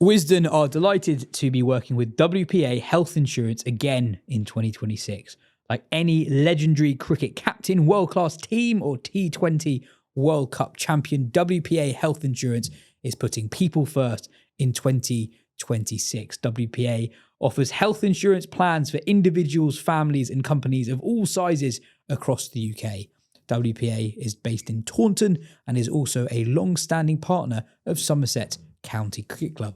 Wisden are delighted to be working with WPA Health Insurance again in 2026. Like any legendary cricket captain, world-class team or T20 World Cup champion, WPA Health Insurance is putting people first in 2026. WPA offers health insurance plans for individuals, families and companies of all sizes across the UK. WPA is based in Taunton and is also a long-standing partner of Somerset County Cricket Club.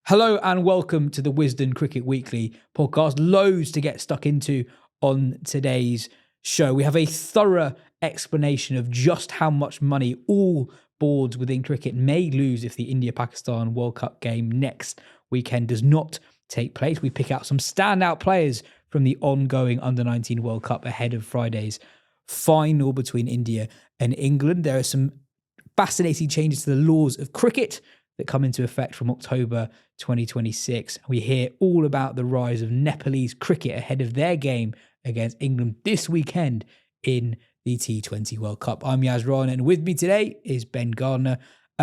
Hello and welcome to the Wisden Cricket Weekly podcast. Loads to get stuck into on today's show. We have a thorough explanation of just how much money all boards within cricket may lose if the India-Pakistan World Cup game next weekend does not take place. We pick out some standout players from the ongoing Under-19 World Cup ahead of Friday's final between India and England. There are some fascinating changes to the laws of cricket that come into effect from October 2026. We hear all about the rise of Nepalese cricket ahead of their game against England this weekend in the T20 World Cup. I'm Yaz Rana, and with me today is Ben Gardner.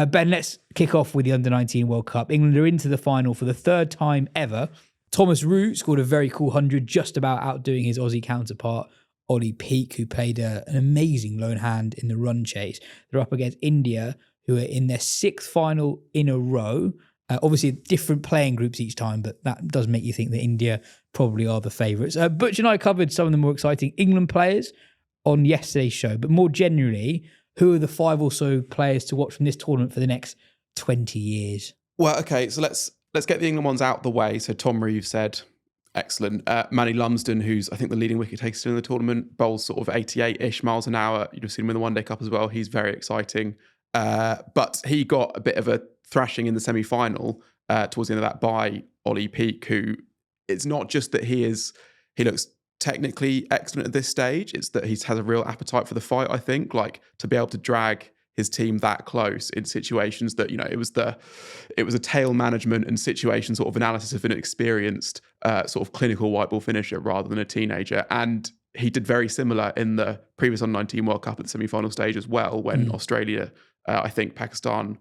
Ben, let's kick off with the Under-19 World Cup. England are into the final for the third time ever. Thomas Root scored a very cool 100, just about outdoing his Aussie counterpart, Ollie Peake, who played an amazing lone hand in the run chase. They're up against India, who are in their sixth final in a row. Obviously, different playing groups each time, but that does make you think that India probably are the favourites. Butch and I covered some of the more exciting England players on yesterday's show, but more generally, who are the five or so players to watch from this tournament for the next 20 years? Well, okay, so let's get the England ones out the way. So Tom Reeve said, excellent. Manny Lumsden, who's I think the leading wicket taker in the tournament, bowls sort of 88-ish miles an hour. You'd have seen him in the One Day Cup as well. He's very exciting. But he got a bit of a thrashing in the semi-final towards the end of that by Ollie Peake, who it's not just that he looks technically excellent at this stage, it's that he has a real appetite for the fight, I think, like to be able to drag his team that close in situations that, it was a tail management and situation sort of analysis of an experienced sort of clinical white ball finisher rather than a teenager. And he did very similar in the previous Under-19 World Cup at the semi-final stage as well, when Australia, Australia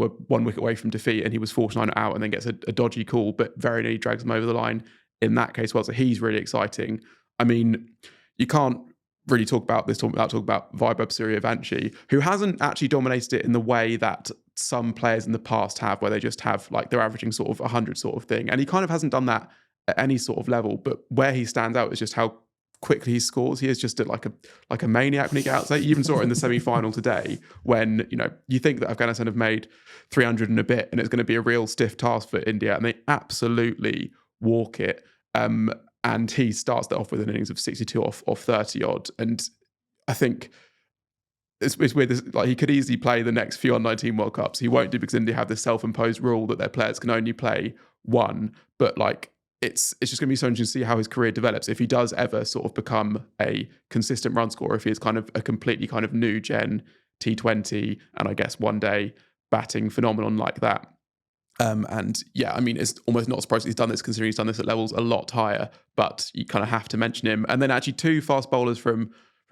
were 1 wicket away from defeat and he was 49 out and then gets a dodgy call, but very nearly drags them over the line in that case well. So he's really exciting. I mean, you can't really talk about this tournament without talking about Vaibhav Suryavanshi, who hasn't actually dominated it in the way that some players in the past have, where they just have like they're averaging sort of 100 sort of thing. And he kind of hasn't done that at any sort of level, but where he stands out is just how quickly he scores. He is just like a maniac when he gets out. You even saw it in the semi-final today when, you think that Afghanistan have made 300 and a bit and it's going to be a real stiff task for India, and they absolutely walk it. And he starts that off with an innings of 62 off 30 odd. And I think it's weird. Like he could easily play the next few Under-19 World Cups. He won't do because India have this self-imposed rule that their players can only play one. But like it's just going to be so interesting to see how his career develops. If he does ever sort of become a consistent run scorer, if he is kind of a completely kind of new gen T20 and I guess one day batting phenomenon like that. And yeah, I mean, it's almost not surprising he's done this, considering he's done this at levels a lot higher, but you kind of have to mention him. And then actually two fast bowlers from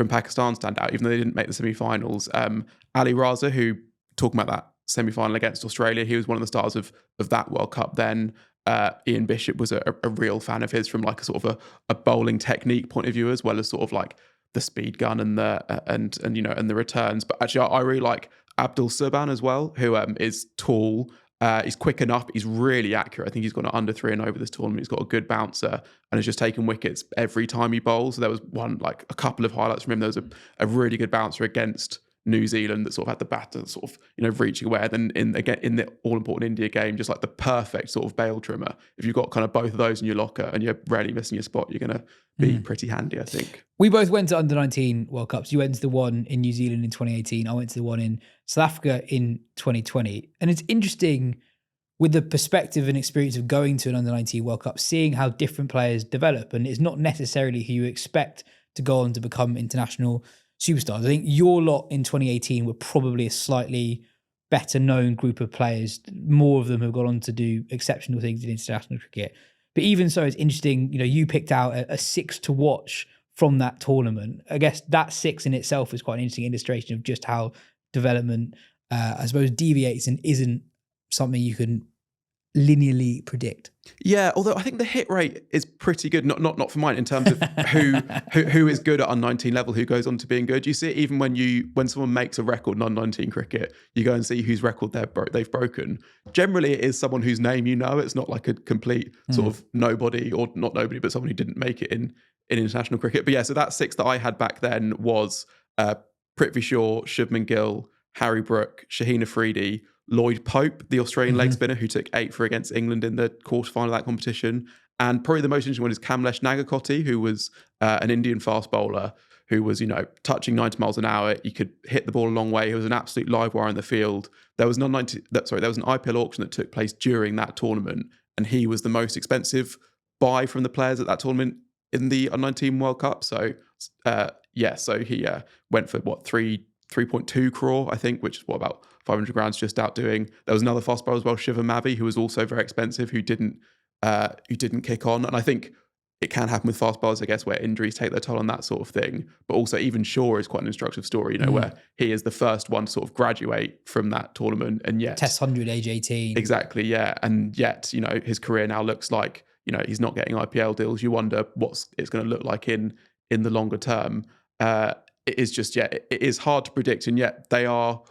Pakistan stand out, even though they didn't make the semi-finals. Ali Raza, who, talking about that semi-final against Australia, he was one of the stars of that World Cup then. Ian Bishop was a real fan of his from like a sort of a bowling technique point of view, as well as sort of like the speed gun and the returns. But actually, I really like Abdul Subhan as well, who is tall. He's quick enough. He's really accurate. I think he's gone under 3 and over this tournament. He's got a good bouncer and has just taken wickets every time he bowls. So there was a couple of highlights from him. There was a really good bouncer against New Zealand that sort of had the batter sort of reaching away. Then in the all-important India game, just like the perfect sort of bail trimmer. If you've got kind of both of those in your locker and you're rarely missing your spot, you're going to be pretty handy, I think. We both went to Under-19 World Cups. You went to the one in New Zealand in 2018. I went to the one in South Africa in 2020. And it's interesting with the perspective and experience of going to an Under-19 World Cup, seeing how different players develop. And it's not necessarily who you expect to go on to become international superstars. I think your lot in 2018 were probably a slightly better known group of players. More of them have gone on to do exceptional things in international cricket. But even so, it's interesting, you picked out a 6 to watch from that tournament. I guess that 6 in itself is quite an interesting illustration of just how development, I suppose, deviates and isn't something you can linearly predict. Yeah, although I think the hit rate is pretty good. Not for mine in terms of who is good at under-19 level, who goes on to being good. You see it even when someone makes a record in under-19 cricket, you go and see whose record they've broken. Generally, it is someone whose name you know. It's not like a complete sort of nobody, or not nobody, but someone who didn't make it in international cricket. But yeah, so that 6 that I had back then was Prithvi Shaw, Shubman Gill, Harry Brook, Shaheen Afridi, Lloyd Pope, the Australian leg spinner who took 8 for against England in the quarterfinal of that competition. And probably the most interesting one is Kamlesh Nagakoti, who was an Indian fast bowler who was, touching 90 miles an hour. He could hit the ball a long way. He was an absolute live wire in the field. There was an IPL auction that took place during that tournament, and he was the most expensive buy from the players at that tournament in the U19 World Cup. So, so he went for 3.2 crore, I think, which is about 500 grand's just outdoing. There was another fast bowler as well, Shiva Mavi, who was also very expensive, who didn't kick on. And I think it can happen with fast bowlers, I guess, where injuries take their toll on that sort of thing. But also even Shaw is quite an instructive story, where he is the first one to sort of graduate from that tournament, and yet Test 100 age 18. Exactly, yeah. And yet, his career now looks like, he's not getting IPL deals. You wonder what it's going to look like in the longer term. It is just, it is hard to predict, and yet they are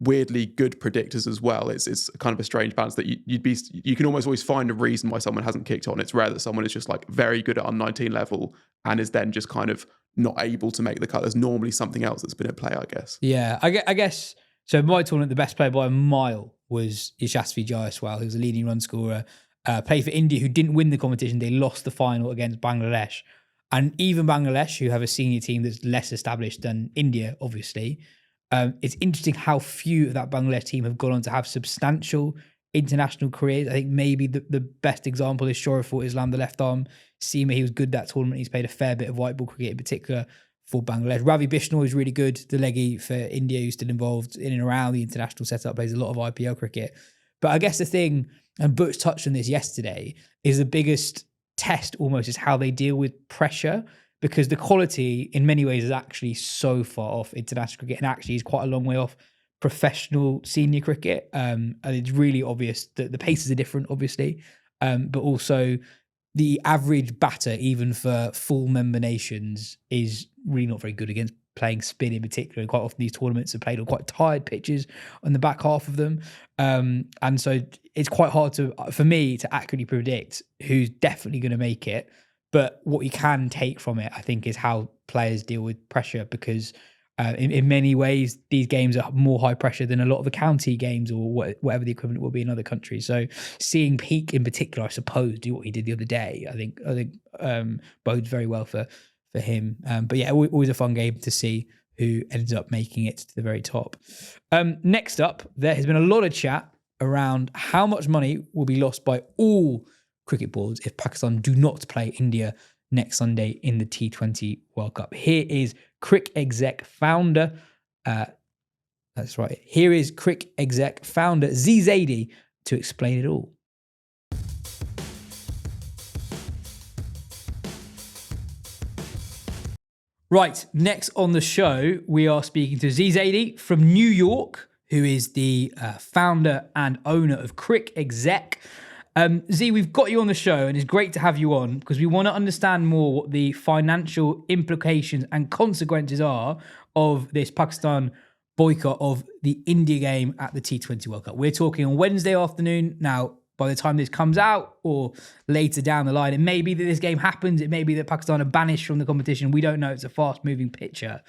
weirdly good predictors as well. It's kind of a strange balance that you can almost always find a reason why someone hasn't kicked on. It's rare that someone is just like very good at under-19 level and is then just kind of not able to make the cut. There's normally something else that's been at play, I guess. Yeah, I guess. So my tournament, the best player by a mile was Yashasvi Jaiswal, who was a leading run scorer. Played for India, who didn't win the competition. They lost the final against Bangladesh. And even Bangladesh, who have a senior team that's less established than India, obviously, it's interesting how few of that Bangladesh team have gone on to have substantial international careers. I think maybe the best example is Shorifat Islam, the left arm seamer. He was good that tournament. He's played a fair bit of white ball cricket, in particular for Bangladesh. Ravi Bishnoi is really good, the leggy for India, who's still involved in and around the international setup, plays a lot of IPL cricket. But I guess the thing, and Butch touched on this yesterday, is the biggest test almost is how they deal with pressure, because the quality in many ways is actually so far off international cricket, and actually is quite a long way off professional senior cricket. And it's really obvious that the paces are different, obviously, but also the average batter, even for full member nations, is really not very good against playing spin in particular. And quite often these tournaments are played on quite tired pitches on the back half of them. And so it's quite hard for me to accurately predict who's definitely going to make it. But what you can take from it, I think, is how players deal with pressure, because in many ways, these games are more high pressure than a lot of the county games or whatever the equivalent will be in other countries. So seeing Peake in particular, I suppose, do what he did the other day, I think bodes very well for him. But yeah, always a fun game to see who ends up making it to the very top. Next up, there has been a lot of chat around how much money will be lost by all cricket boards if Pakistan do not play India next Sunday in the T20 World Cup. Here is Cricexec founder. That's right. Here is Cricexec founder Zaidi to explain it all. Right, next on the show, we are speaking to Zaidi from New York, who is the founder and owner of Cricexec. Z, we've got you on the show, and it's great to have you on because we want to understand more what the financial implications and consequences are of this Pakistan boycott of the India game at the T20 World Cup. We're talking on Wednesday afternoon. Now, by the time this comes out or later down the line, it may be that this game happens. It may be that Pakistan are banished from the competition. We don't know. It's a fast-moving picture.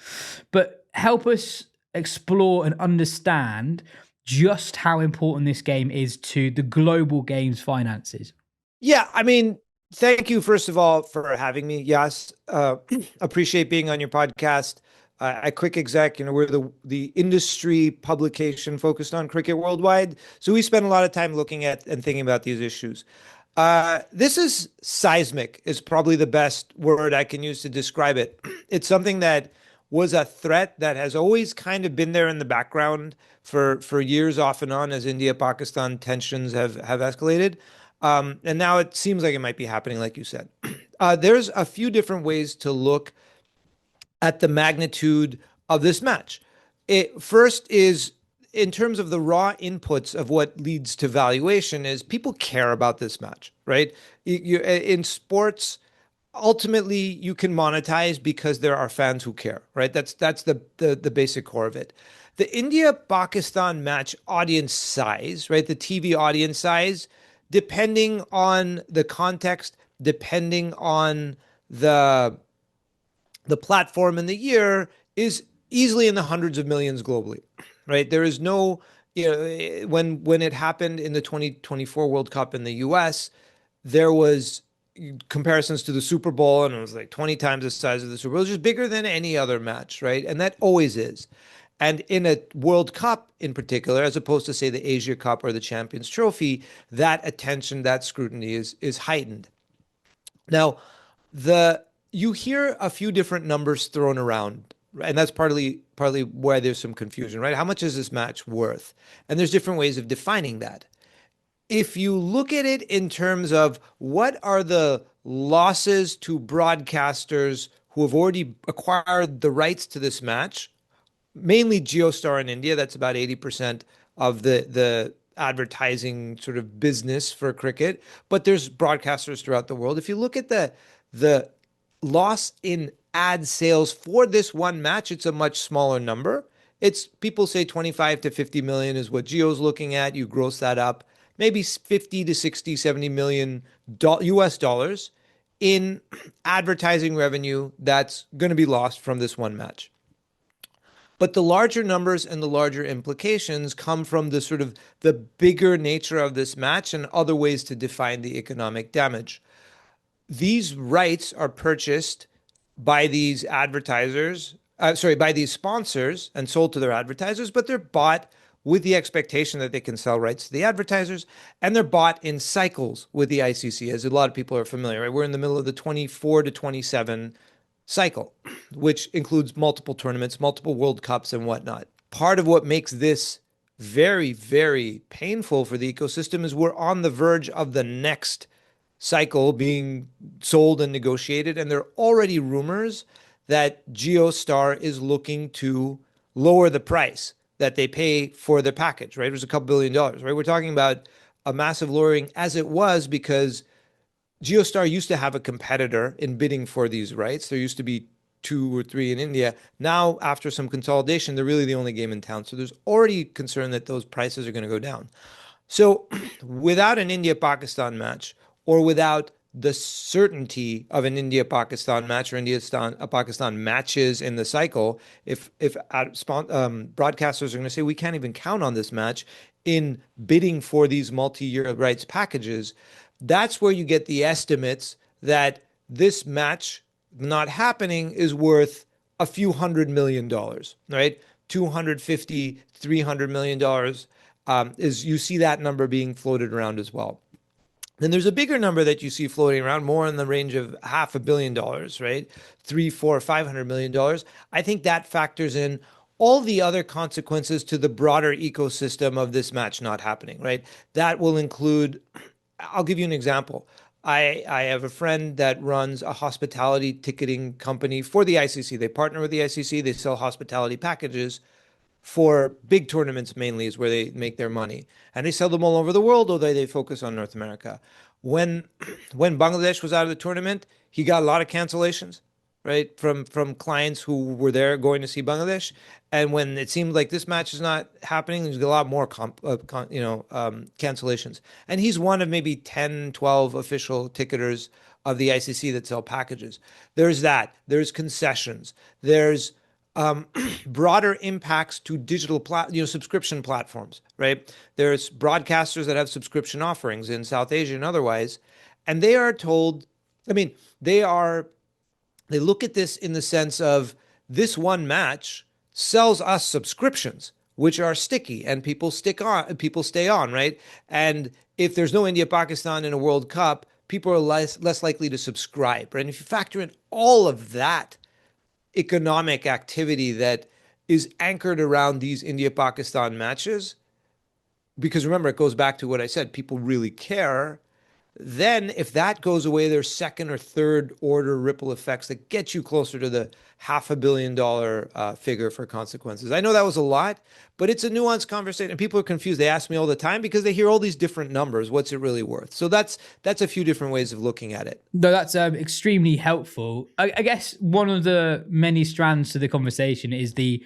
But help us explore and understand just how important this game is to the global games finances. Yeah, I mean, thank you, first of all, for having me. Yes, appreciate being on your podcast. At Cricexec, we're the industry publication focused on cricket worldwide. So we spend a lot of time looking at and thinking about these issues. This is seismic, is probably the best word I can use to describe it. It's something that was a threat that has always kind of been there in the background for years off and on as India-Pakistan tensions have escalated. And now it seems like it might be happening, like you said. There's a few different ways to look at the magnitude of this match. First is in terms of the raw inputs of what leads to valuation is people care about this match, right? In sports, ultimately you can monetize because there are fans who care, right? That's the basic core of it. The India-Pakistan match audience size, right? The TV audience size, depending on the context, depending on the platform and the year, is easily in the hundreds of millions globally, right? There is no, when it happened in the 2024 World Cup in the US, there was comparisons to the Super Bowl, and it was like 20 times the size of the Super Bowl. It was just bigger than any other match, right? And that always is. And in a World Cup in particular, as opposed to, say, the Asia Cup or the Champions Trophy, that attention, that scrutiny is heightened. Now, you hear a few different numbers thrown around, and that's partly why there's some confusion, right? How much is this match worth? And there's different ways of defining that. If you look at it in terms of what are the losses to broadcasters who have already acquired the rights to this match, mainly Geostar in India, that's about 80% of the advertising sort of business for cricket, but there's broadcasters throughout the world. If you look at the loss in ad sales for this one match, it's a much smaller number. It's, people say 25 to 50 million is what Geo's looking at. You gross that up, maybe 50 to 60, 70 million US dollars in advertising revenue that's going to be lost from this one match. But the larger numbers and the larger implications come from the sort of the bigger nature of this match and other ways to define the economic damage. These rights are purchased by these advertisers, by these sponsors and sold to their advertisers, but they're bought with the expectation that they can sell rights to the advertisers, and they're bought in cycles with the ICC, as a lot of people are familiar, right? We're in the middle of the 24 to 27 cycle, which includes multiple tournaments, multiple World Cups and whatnot. Part of what makes this very, very painful for the ecosystem is we're on the verge of the next cycle being sold and negotiated, and there are already rumors that Geostar is looking to lower the price that they pay for the package, right? It was a couple $2 billion, right? We're talking about a massive lowering, as it was because Geostar used to have a competitor in bidding for these rights. There used to be 2 or 3 in India. Now, after some consolidation, they're really the only game in town. So there's already concern that those prices are going to go down. So without an India-Pakistan match, or without the certainty of an India-Pakistan match or India-Pakistan matches in the cycle, if broadcasters are going to say, we can't even count on this match in bidding for these multi-year rights packages, that's where you get the estimates that this match not happening is worth a few $100 million, right? $250, $300 million is, you see that number being floated around as well. Then there's a bigger number that you see floating around, more in the range of $500 million, right? $300, $400, $500 million. I think that factors in all the other consequences to the broader ecosystem of this match not happening, right? That will include, I'll give you an example. I have a friend that runs a hospitality ticketing company for the ICC. They partner with the ICC. They sell hospitality packages for big tournaments, mainly is where they make their money. And they sell them all over the world, although they focus on North America. When Bangladesh was out of the tournament, he got a lot of cancellations, right? From clients who were there going to see Bangladesh. And when it seemed like this match is not happening, there's a lot more cancellations. And he's one of maybe 10, 12 official ticketers of the ICC that sell packages. There's that. There's concessions. There's broader impacts to digital subscription platforms, right? There's broadcasters that have subscription offerings in South Asia and otherwise, and they are told, they look at this in the sense of this one match sells us subscriptions, which are sticky, and people stay on, right? And if there's no India-Pakistan in a World Cup, people are less likely to subscribe, right? And if you factor in all of that economic activity that is anchored around these India-Pakistan matches, because remember, it goes back to what I said, people really care, Then if that goes away, there's second or third order ripple effects that get you closer to the $500 million figure for consequences. I know that was a lot, but it's a nuanced conversation, and people are confused. They ask me all the time because they hear all these different numbers. What's it really worth? So that's a few different ways of looking at it. No, that's extremely helpful. I guess one of the many strands to the conversation is the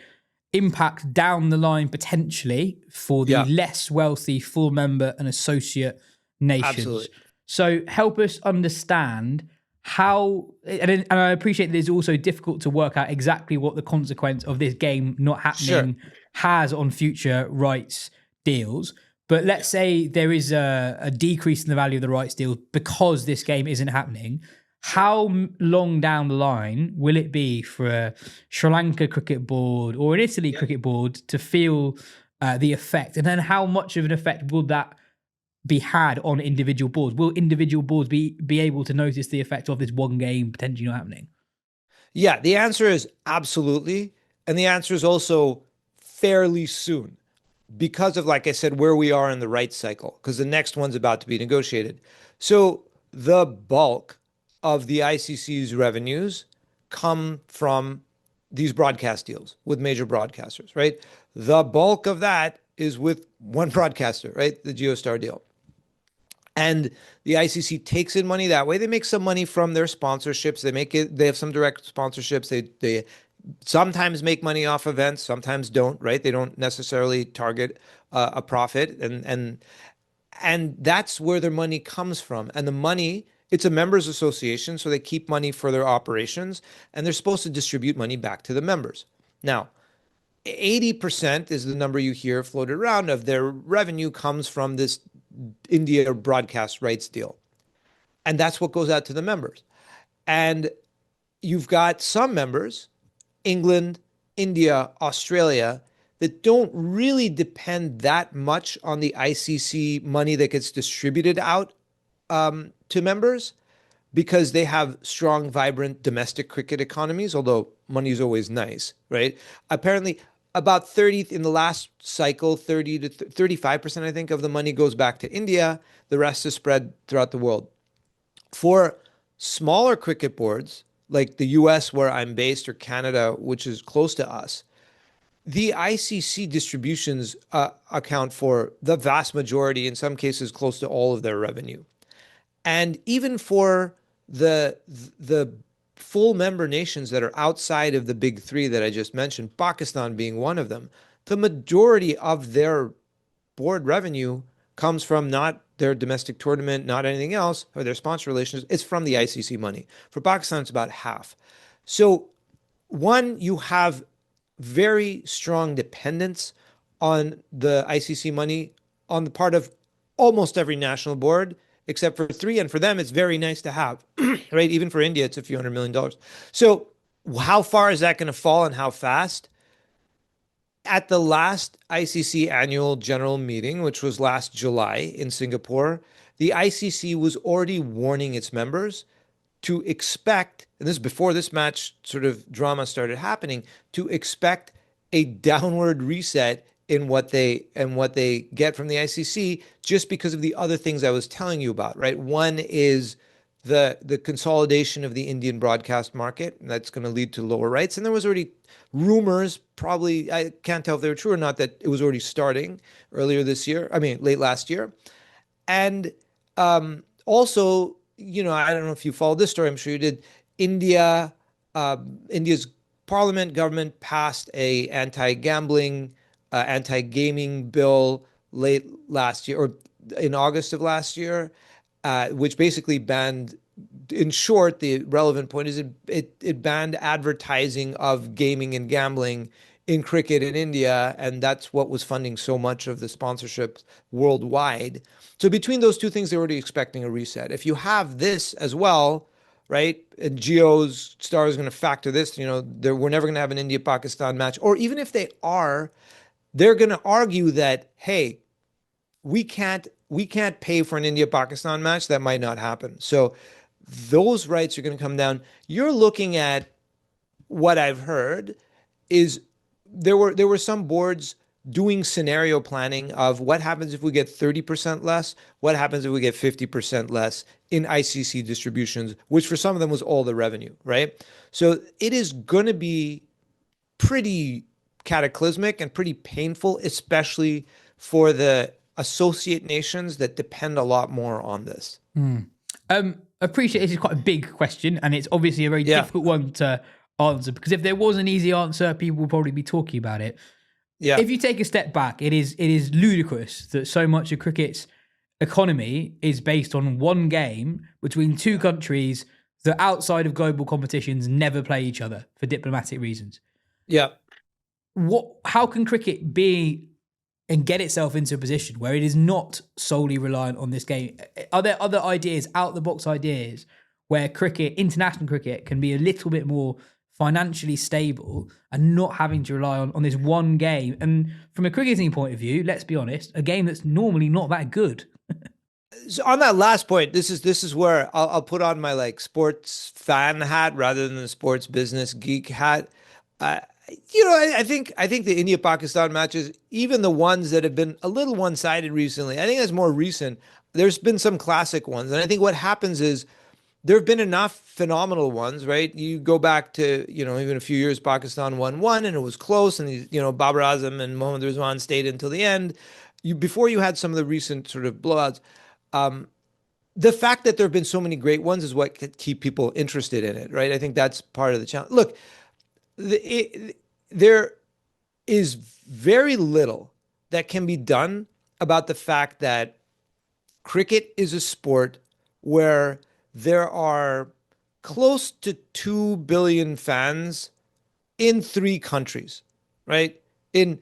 impact down the line potentially for the less wealthy full member and associate nations. Absolutely. So help us understand how, and I appreciate that it's also difficult to work out exactly what the consequence of this game not happening has on future rights deals. But let's say there is a decrease in the value of the rights deal because this game isn't happening. How long down the line will it be for a Sri Lanka cricket board or an Italy cricket board to feel the effect? And then how much of an effect will that be had on individual boards? Will individual boards be able to notice the effect of this one game potentially not happening? Yeah, the answer is absolutely. And the answer is also fairly soon because of, like I said, where we are in the rights cycle, because the next one's about to be negotiated. So the bulk of the ICC's revenues come from these broadcast deals with major broadcasters, right? The bulk of that is with one broadcaster, right? The GeoStar deal. And the ICC takes in money that way. They make some money from their sponsorships. They have some direct sponsorships. They sometimes make money off events, sometimes don't, right? They don't necessarily target a profit. And that's where their money comes from. And the money, it's a members association, so they keep money for their operations, and they're supposed to distribute money back to the members. Now, 80% is the number you hear floated around of their revenue comes from this India broadcast rights deal. And that's what goes out to the members. And you've got some members, England, India, Australia, that don't really depend that much on the ICC money that gets distributed out to members because they have strong, vibrant domestic cricket economies, although money is always nice, right? Apparently, about 30 in the last cycle, 30 to 35%, I think, of the money goes back to India. The rest is spread throughout the world. For smaller cricket boards, like the US, where I'm based, or Canada, which is close to us, the ICC distributions account for the vast majority, in some cases, close to all of their revenue. And even for the full member nations that are outside of the big three that I just mentioned, Pakistan being one of them, the majority of their board revenue comes from not their domestic tournament, not anything else, or their sponsor relations. It's from the ICC money. For Pakistan, it's about half. So one, you have very strong dependence on the ICC money on the part of almost every national board, except for three. And for them, it's very nice to have, right? Even for India, it's a few $100 million. So how far is that going to fall and how fast? At the last ICC annual general meeting, which was last July in Singapore, the ICC was already warning its members to expect, and this is before this match sort of drama started happening, to expect a downward reset in what they get from the ICC, just because of the other things I was telling you about, right? One is the consolidation of the Indian broadcast market, and that's going to lead to lower rights. And there was already rumors, probably, I can't tell if they were true or not, that it was already starting earlier this year. I mean, late last year. And also, you know, I don't know if you followed this story, I'm sure you did. India's parliament government passed a anti-gambling, anti-gaming bill late last year, or in August of last year, which basically banned, in short, the relevant point is it banned advertising of gaming and gambling in cricket in India, and that's what was funding so much of the sponsorships worldwide. So between those two things, they're already expecting a reset. If you have this as well, right, and Geo's Star is going to factor this, you know, we're never going to have an India-Pakistan match, or even if they are, they're going to argue that, hey, we can't pay for an India-Pakistan match. That might not happen. So those rights are going to come down. You're looking at, what I've heard is there were some boards doing scenario planning of what happens if we get 30% less, what happens if we get 50% less in ICC distributions, which for some of them was all the revenue, right? So it is going to be pretty cataclysmic and pretty painful, especially for the associate nations that depend a lot more on this. Appreciate this is quite a big question, and it's obviously a very difficult one to answer, because if there was an easy answer, people would probably be talking about it. Yeah. If you take a step back, it is ludicrous that so much of cricket's economy is based on one game between two countries that outside of global competitions never play each other for diplomatic reasons. Yeah. How can cricket be and get itself into a position where it is not solely reliant on this game? Are there other ideas, out the box ideas, where cricket, international cricket, can be a little bit more financially stable and not having to rely on this one game? And from a cricketing point of view, let's be honest, a game that's normally not that good. So on that last point, this is where I'll put on my like sports fan hat rather than the sports business geek hat. I think the India-Pakistan matches, even the ones that have been a little one-sided recently, I think that's more recent. There's been some classic ones, and I think what happens is there have been enough phenomenal ones, right? You go back to, even a few years, Pakistan won one and it was close, and Babar Azam and Mohammad Rizwan stayed until the end. Before you had some of the recent sort of blowouts, the fact that there have been so many great ones is what could keep people interested in it, right? I think that's part of the challenge. Look, there is very little that can be done about the fact that cricket is a sport where there are close to 2 billion fans in 3 countries, right? In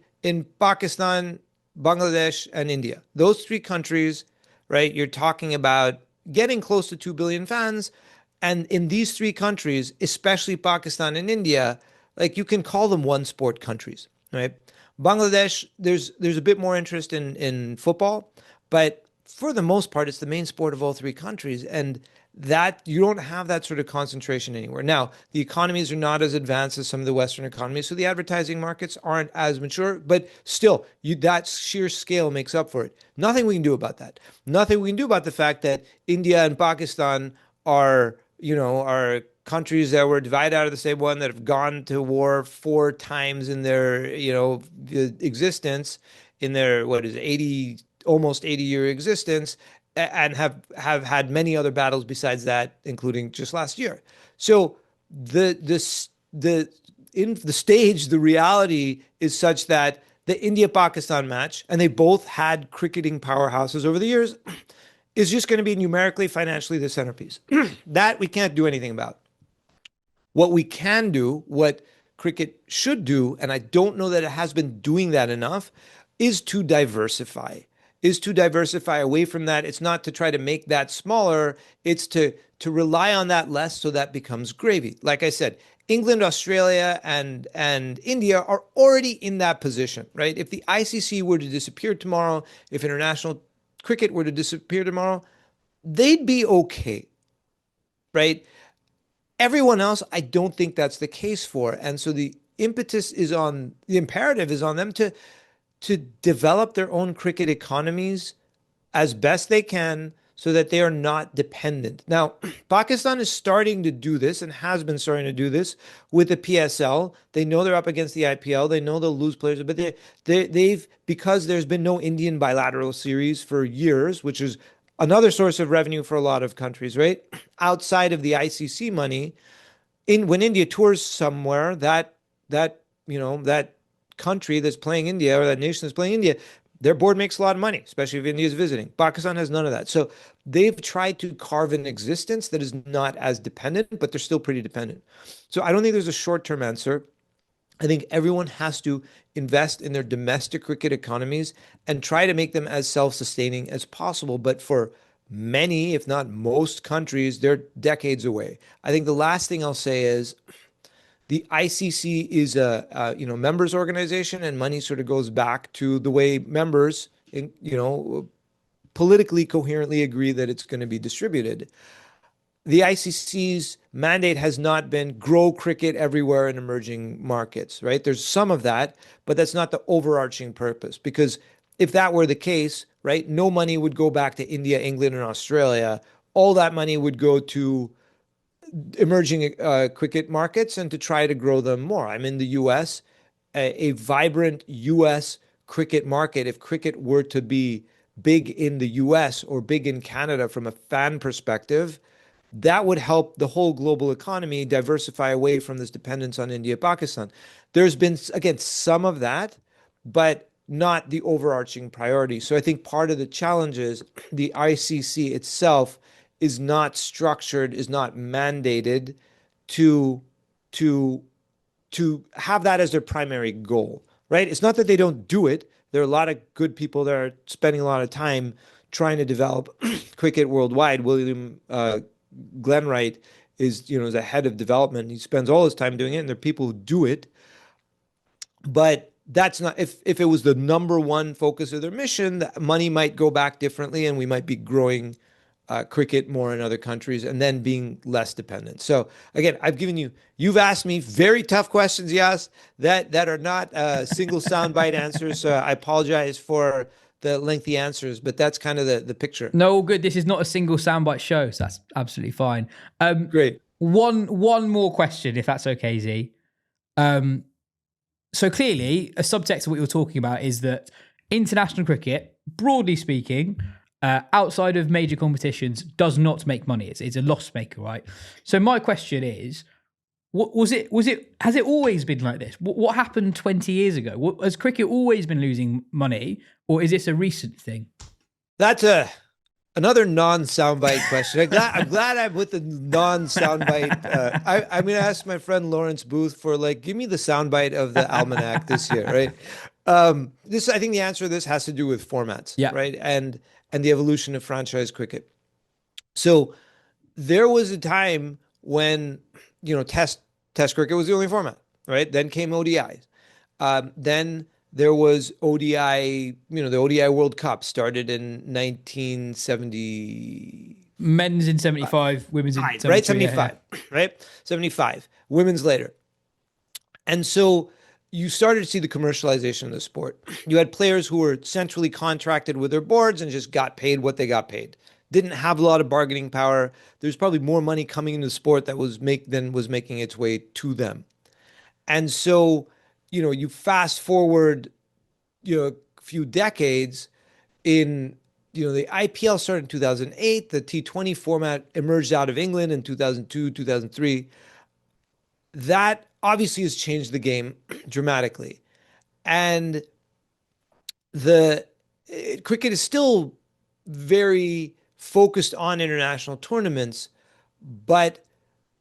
Pakistan, Bangladesh, and India. Those 3 countries, right? You're talking about getting close to 2 billion fans. And in these 3 countries, especially Pakistan and India, like you can call them one sport countries, right? Bangladesh, there's a bit more interest in football, but for the most part, it's the main sport of all 3 countries. And that you don't have that sort of concentration anywhere. Now, the economies are not as advanced as some of the Western economies, so the advertising markets aren't as mature, but still, that sheer scale makes up for it. Nothing we can do about that. Nothing we can do about the fact that India and Pakistan are countries that were divided out of the same one, that have gone to war 4 times in their, existence, in their, almost 80-year existence, and have had many other battles besides that, including just last year. So the stage, the reality is such that the India-Pakistan match, and they both had cricketing powerhouses over the years, is just going to be numerically, financially the centerpiece. That we can't do anything about. What we can do, what cricket should do, and I don't know that it has been doing that enough, is to diversify. Away from that. It's not to try to make that smaller. It's to rely on that less, so that becomes gravy. Like I said, England, Australia, and India are already in that position, right? If the ICC were to disappear tomorrow, if international cricket were to disappear tomorrow, they'd be okay, right? Everyone else, I don't think that's the case for. And so the imperative is on them to develop their own cricket economies as best they can, so that they are not dependent. Now, Pakistan is starting to do this, and has been starting to do this with the PSL. They know they're up against the IPL. They know they'll lose players, but they've because there's been no Indian bilateral series for years, which is another source of revenue for a lot of countries, right? Outside of the ICC money, when India tours somewhere, that country that's playing India, or that nation that's playing India, their board makes a lot of money, especially if India is visiting. Pakistan has none of that. So they've tried to carve an existence that is not as dependent, but they're still pretty dependent. So I don't think there's a short-term answer. I think everyone has to invest in their domestic cricket economies and try to make them as self-sustaining as possible. But for many, if not most countries, they're decades away. I think the last thing I'll say is the ICC is a members organization, and money sort of goes back to the way members, politically coherently agree that it's going to be distributed. the ICC's mandate has not been grow cricket everywhere in emerging markets, right? There's some of that, but that's not the overarching purpose. Because if that were the case, right, no money would go back to India, England, and Australia. All that money would go to emerging cricket markets and to try to grow them more. I'm in the US, a vibrant US cricket market. If cricket were to be big in the US or big in Canada from a fan perspective, that would help the whole global economy diversify away from this dependence on India, Pakistan. There's been, again, some of that, but not the overarching priority. So I think part of the challenge is the ICC itself is not structured, is not mandated to to to have that as their primary goal, right? It's not that they don't do it. There are a lot of good people that are spending a lot of time trying to develop cricket worldwide. William Glenwright is the head of development. He spends all his time doing it, and there are people who do it. But that's not, if it was the number one focus of their mission, the money might go back differently, and we might be growing cricket more in other countries and then being less dependent. So again, you've asked me very tough questions, yes, that are not single soundbite answers. So I apologize for the lengthy answers, but that's kind of the picture. No, all good. This is not a single soundbite show, so that's absolutely fine. Great. One more question, if that's okay, Z. So clearly, a subtext of what you're talking about is that international cricket, broadly speaking, outside of major competitions, does not make money. It's a loss maker, right? So my question is, has it always been like this? What happened 20 years ago? Has cricket always been losing money, or is this a recent thing? That's another non-soundbite question. I'm glad I'm with the non-soundbite. I'm going to ask my friend Lawrence Booth for give me the soundbite of the almanac this year, right? I think the answer to this has to do with formats, right? And the evolution of franchise cricket. So there was a time when test cricket was the only format, right? Then came ODIs. Then there was ODI, the ODI World Cup started in 1970. Men's in 75, women's in 73. Right, 75, right? 75, women's later. And so you started to see the commercialization of the sport. You had players who were centrally contracted with their boards and just got paid what they got paid. Didn't have a lot of bargaining power. There's probably more money coming into the sport than was making its way to them. And so, you fast forward, a few decades the IPL started in 2008. The T20 format emerged out of England in 2002, 2003. That obviously has changed the game dramatically. And cricket is still very focused on international tournaments, but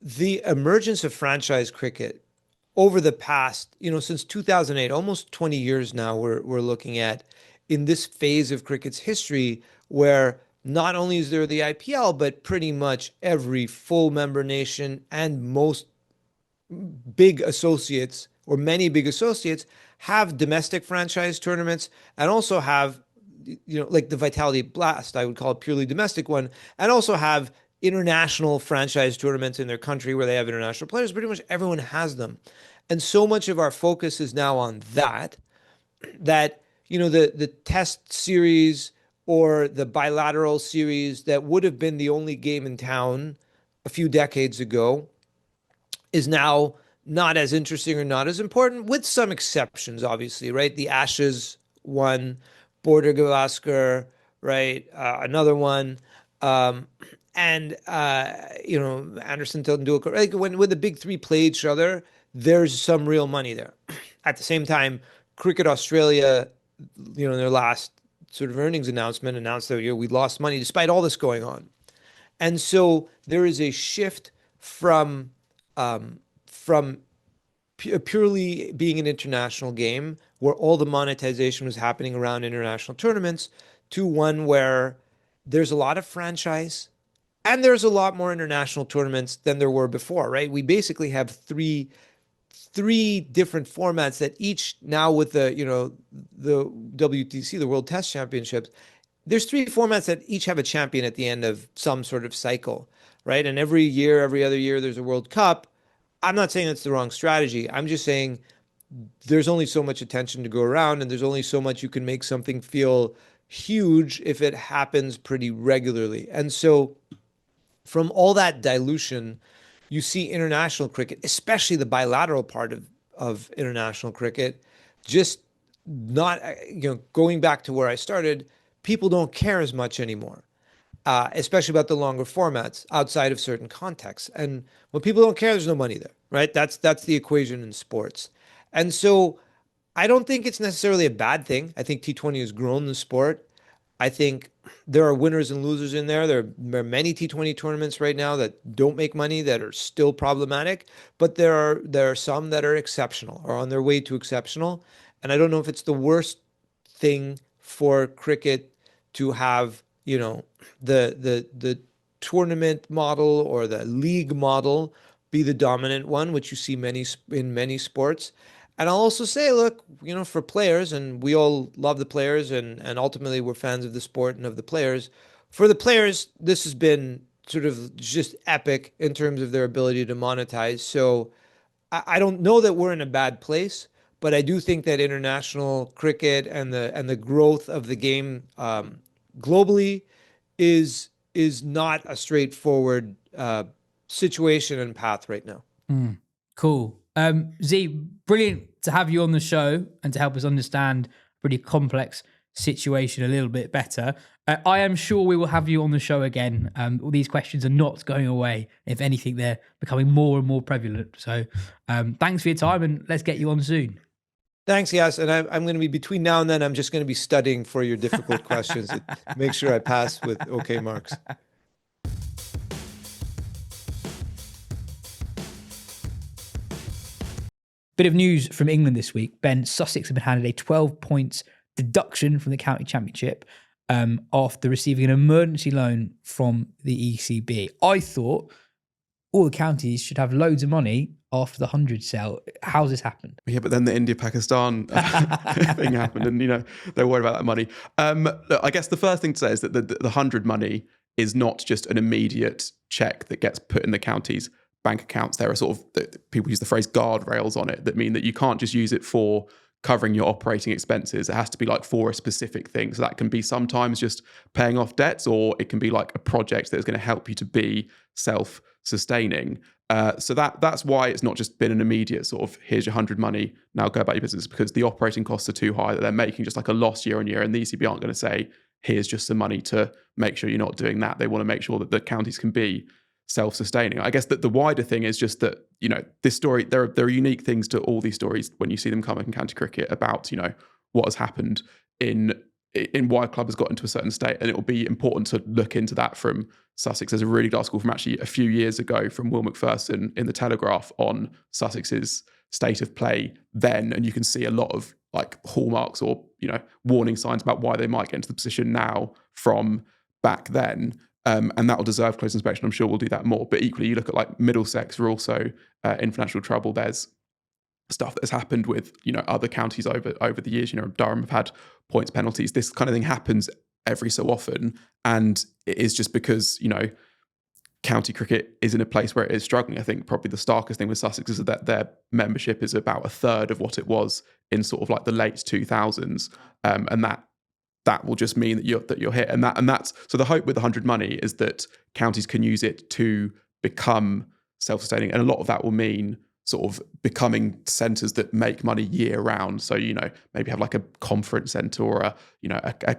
the emergence of franchise cricket over the past, since 2008, almost 20 years now, we're looking at in this phase of cricket's history where not only is there the IPL, but pretty much every full member nation and most big associates or many big associates have domestic franchise tournaments and also have, like the Vitality Blast, I would call it purely domestic one, and also have international franchise tournaments in their country where they have international players. Pretty much everyone has them. And so much of our focus is now on that the test series or the bilateral series that would have been the only game in town a few decades ago is now not as interesting or not as important, with some exceptions, obviously, right? The Ashes one, Border Gavaskar, right? Another one. Anderson, Tendulkar. When the big three play each other, there's some real money there. At the same time, Cricket Australia, in their last sort of earnings announcement, announced that we lost money despite all this going on. And so there is a shift from purely being an international game where all the monetization was happening around international tournaments to one where there's a lot of franchise and there's a lot more international tournaments than there were before, right? We basically have three different formats that each now with the WTC, the World Test Championships, there's three formats that each have a champion at the end of some sort of cycle, right? And every year, every other year, there's a World Cup. I'm not saying that's the wrong strategy. I'm just saying there's only so much attention to go around, and there's only so much you can make something feel huge if it happens pretty regularly. And so from all that dilution, you see international cricket, especially the bilateral part of international cricket, just not, going back to where I started, people don't care as much anymore, especially about the longer formats outside of certain contexts. And when people don't care, there's no money there, right? That's the equation in sports. And so I don't think it's necessarily a bad thing. I think T20 has grown the sport. I think there are winners and losers in there. There are many T20 tournaments right now that don't make money, that are still problematic, but there are some that are exceptional or on their way to exceptional. And I don't know if it's the worst thing for cricket to have, the tournament model or the league model be the dominant one, which you see in many sports. And I'll also say, look, for players, and we all love the players, and ultimately we're fans of the sport and of the players. For the players, this has been sort of just epic in terms of their ability to monetize. So I don't know that we're in a bad place, but I do think that international cricket and the growth of the game globally is not a straightforward situation and path right now. Cool. Z, brilliant to have you on the show and to help us understand a pretty complex situation a little bit better. I am sure we will have you on the show again. All these questions are not going away. If anything, they're becoming more and more prevalent. So thanks for your time, and let's get you on soon. Thanks, Yas. And I'm going to be, between now and then, I'm just going to be studying for your difficult questions to make sure I pass with okay marks. Bit of news from England this week. Ben, Sussex have been handed a 12 points deduction from the county championship after receiving an emergency loan from the ECB. I thought all the counties should have loads of money after the 100 sale. How's this happened? Yeah, but then the India-Pakistan thing happened, and they're worried about that money. Look, I guess the first thing to say is that the 100 money is not just an immediate check that gets put in the county's bank accounts. There are sort of, people use the phrase guardrails on it that mean that you can't just use it for covering your operating expenses. It has to be like for a specific thing. So that can be sometimes just paying off debts, or it can be like a project that is going to help you to be self-sustaining. So that's why it's not just been an immediate sort of, here's your 100 money, now go about your business, because the operating costs are too high, that they're making just like a loss year on year. And the ECB aren't going to say, here's just some money to make sure you're not doing that. They want to make sure that the counties can be self-sustaining. I guess that the wider thing is just that, this story, there are unique things to all these stories when you see them come up in county cricket about, what has happened in why a club has got into a certain state. And it will be important to look into that from Sussex. There's a really good article from actually a few years ago from Will Macpherson in the Telegraph on Sussex's state of play then. And you can see a lot of like hallmarks or, warning signs about why they might get into the position now from back then. And that will deserve close inspection. I'm sure we'll do that more. But equally, you look at like Middlesex are also in financial trouble. There's stuff that has happened with, other counties over the years. Durham have had points penalties. This kind of thing happens every so often. And it is just because, county cricket is in a place where it is struggling. I think probably the starkest thing with Sussex is that their membership is about a third of what it was in sort of like the late 2000s. And that will just mean that you're hit. And that's so the hope with the 100 money is that counties can use it to become self-sustaining. And a lot of that will mean sort of becoming centres that make money year round. So, maybe have like a conference centre or a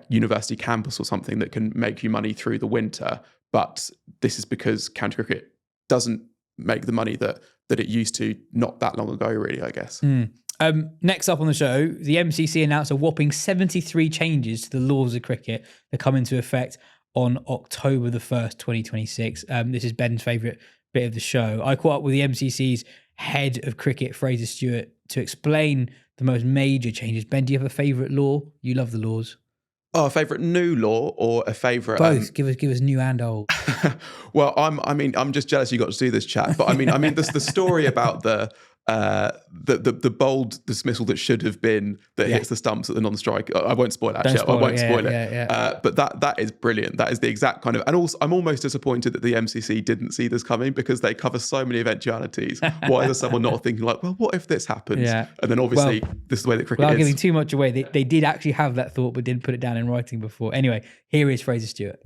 university campus or something that can make you money through the winter. But this is because county cricket doesn't make the money that it used to not that long ago, really, I guess. Next up on the show, the MCC announced a whopping 73 changes to the laws of cricket that come into effect on October the 1st, 2026. This is Ben's favourite bit of the show. I caught up with the MCC's head of cricket, Fraser Stewart, to explain the most major changes. Ben, do you have a favourite law? You love the laws. Oh, a favourite new law or a favourite? Both. Give us new and old. Well, I'm just jealous you got to do this chat. But I mean, the story about the the bold dismissal that should have been that hits the stumps at the non-strike. I won't spoil it, actually. I won't spoil it. But that is brilliant. That is the exact kind of, and also I'm almost disappointed that the MCC didn't see this coming, because they cover so many eventualities. Why is there someone not thinking like, well, what if this happens? Yeah. And then obviously this is the way that cricket without is. giving too much away, they did actually have that thought, but didn't put it down in writing before. Anyway, here is Fraser Stewart.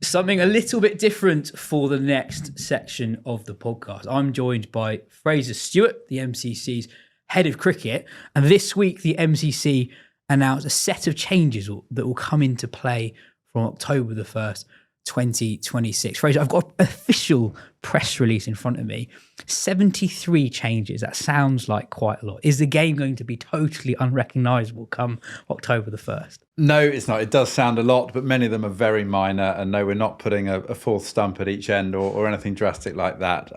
Something a little bit different for the next section of the podcast. I'm joined by Fraser Stewart, the MCC's head of cricket. And this week, the MCC announced a set of changes that will come into play from October the 1st, 2026. Fraser, I've got an official press release in front of me. 73 changes. That sounds like quite a lot. Is the game going to be totally unrecognisable come October the 1st? No, it's not. It does sound a lot, but many of them are very minor. And no, we're not putting a fourth stump at each end or anything drastic like that.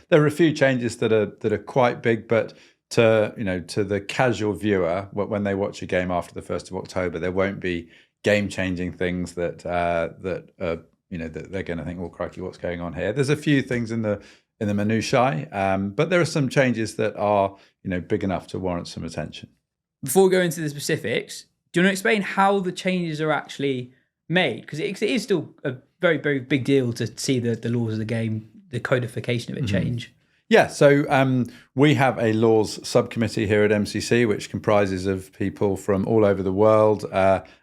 There are a few changes that are quite big, but to the casual viewer, when they watch a game after the 1st of October, there won't be game-changing things that that they're going to think, "Oh, crikey, what's going on here?" There's a few things in the minutiae, but there are some changes that are big enough to warrant some attention. Before we go into the specifics, do you want to explain how the changes are actually made? Because it is still a very, very big deal to see the laws of the game, the codification of it change. Yeah, so we have a laws subcommittee here at MCC, which comprises of people from all over the world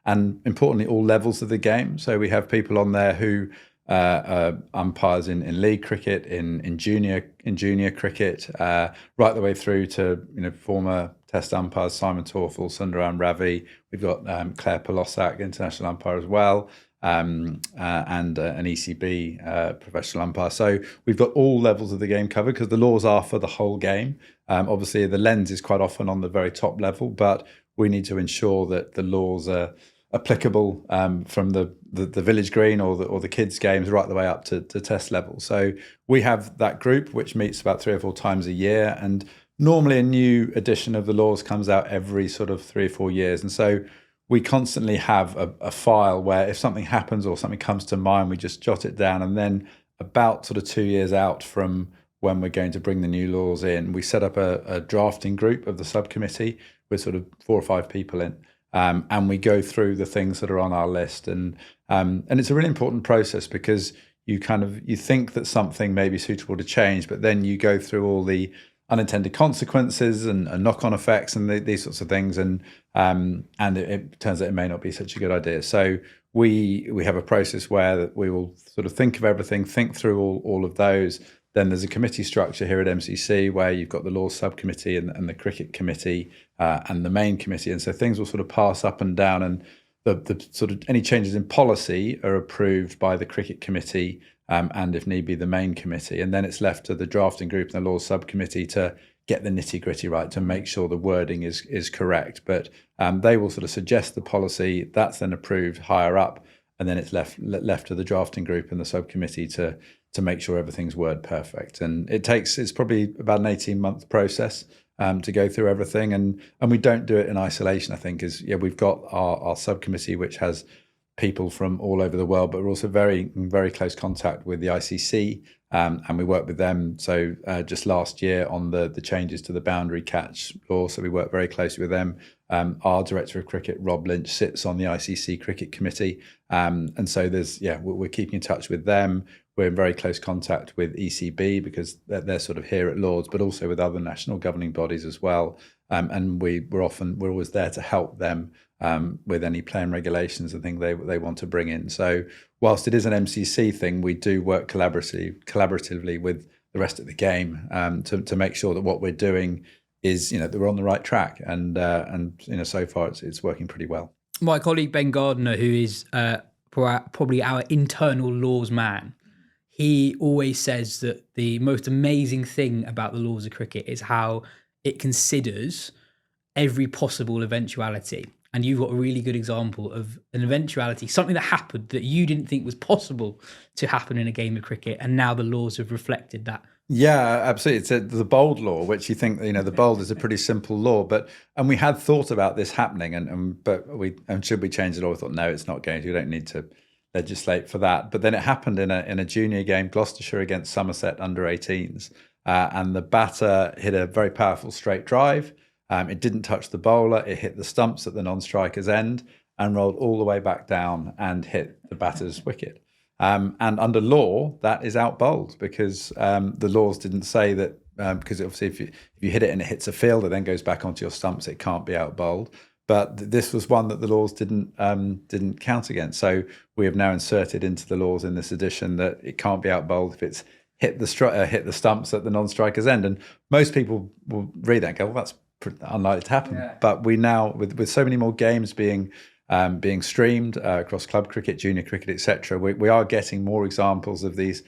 and, importantly, all levels of the game. So we have people on there who are umpires in league cricket, in junior cricket, right the way through to former Test umpires Simon Torfel, Sundaram Ravi. We've got Claire Polossak, international umpire as well. And an ECB professional umpire. So we've got all levels of the game covered because the laws are for the whole game. Obviously, the lens is quite often on the very top level, but we need to ensure that the laws are applicable from the village green or the kids' games right the way up to test level. So we have that group which meets about 3 or 4 times a year, and normally a new edition of the laws comes out every sort of 3 or 4 years. And so we constantly have a file where if something happens or something comes to mind, we just jot it down. And then about sort of 2 years out from when we're going to bring the new laws in, we set up a drafting group of the subcommittee with sort of 4 or 5 people in. And we go through the things that are on our list. And it's a really important process because you think that something may be suitable to change, but then you go through all the unintended consequences and knock-on effects and these sorts of things, and it turns out it may not be such a good idea. So we have a process where we will sort of think of everything, think through all of those. Then there's a committee structure here at MCC where you've got the law subcommittee and the cricket committee and the main committee, and so things will sort of pass up and down, and the sort of any changes in policy are approved by the cricket committee. And if need be, the main committee. And then it's left to the drafting group and the law subcommittee to get the nitty gritty right, to make sure the wording is correct. But they will sort of suggest the policy, that's then approved higher up. And then it's left to the drafting group and the subcommittee to make sure everything's word perfect. And it's probably about an 18-month process to go through everything. And we don't do it in isolation, I think, we've got our subcommittee, which has people from all over the world, but we're also very, very close contact with the ICC, and we work with them. So just last year on the changes to the boundary catch law, so we work very closely with them. Our director of cricket, Rob Lynch, sits on the ICC cricket committee, and so we're keeping in touch with them. We're in very close contact with ECB because they're sort of here at Lords, but also with other national governing bodies as well. And we're always there to help them with any playing regulations and things they want to bring in. So whilst it is an MCC thing, we do work collaboratively with the rest of the game to make sure that what we're doing is that we're on the right track. And so far it's working pretty well. My colleague Ben Gardner, who is probably our internal laws man, he always says that the most amazing thing about the laws of cricket is how it considers every possible eventuality. And you've got a really good example of an eventuality, something that happened that you didn't think was possible to happen in a game of cricket. And now the laws have reflected that. Yeah, absolutely. It's the bold law, which you think, the bold is a pretty simple law, and we had thought about this happening, but should we change the law? We thought, no, it's not going to. We don't need to legislate for that. But then it happened in a junior game, Gloucestershire against Somerset under 18s, and the batter hit a very powerful straight drive. It didn't touch the bowler. It hit the stumps at the non-striker's end and rolled all the way back down and hit the batter's wicket. And under law, that is out bowled because the laws didn't say that. Because obviously, if you hit it and it hits a field, it then goes back onto your stumps. It can't be out bowled. But this was one that the laws didn't count against. So we have now inserted into the laws in this edition that it can't be out bowled if it's hit the stumps at the non-striker's end. And most people will read that and go, "Well, that's unlikely to happen." Yeah. But we now, with so many more games being streamed across club cricket, junior cricket, etc., we are getting more examples of these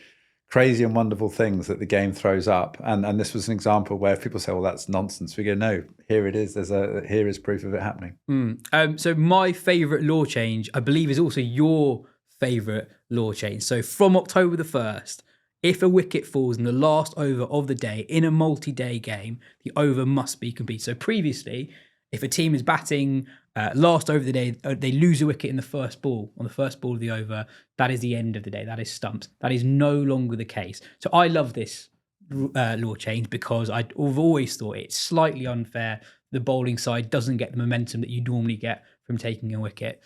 crazy and wonderful things that the game throws up. And this was an example where if people say, "Well, that's nonsense," we go, "No, here it is. Here is proof of it happening." So my favourite law change, I believe, is also your favourite law change. So from October the 1st, if a wicket falls in the last over of the day in a multi-day game, the over must be completed. So previously, if a team is batting last over the day, they lose a wicket in the first ball, on the first ball of the over, that is the end of the day. That is stumps. That is no longer the case. So I love this law change because I've always thought it's slightly unfair. The bowling side doesn't get the momentum that you normally get from taking a wicket.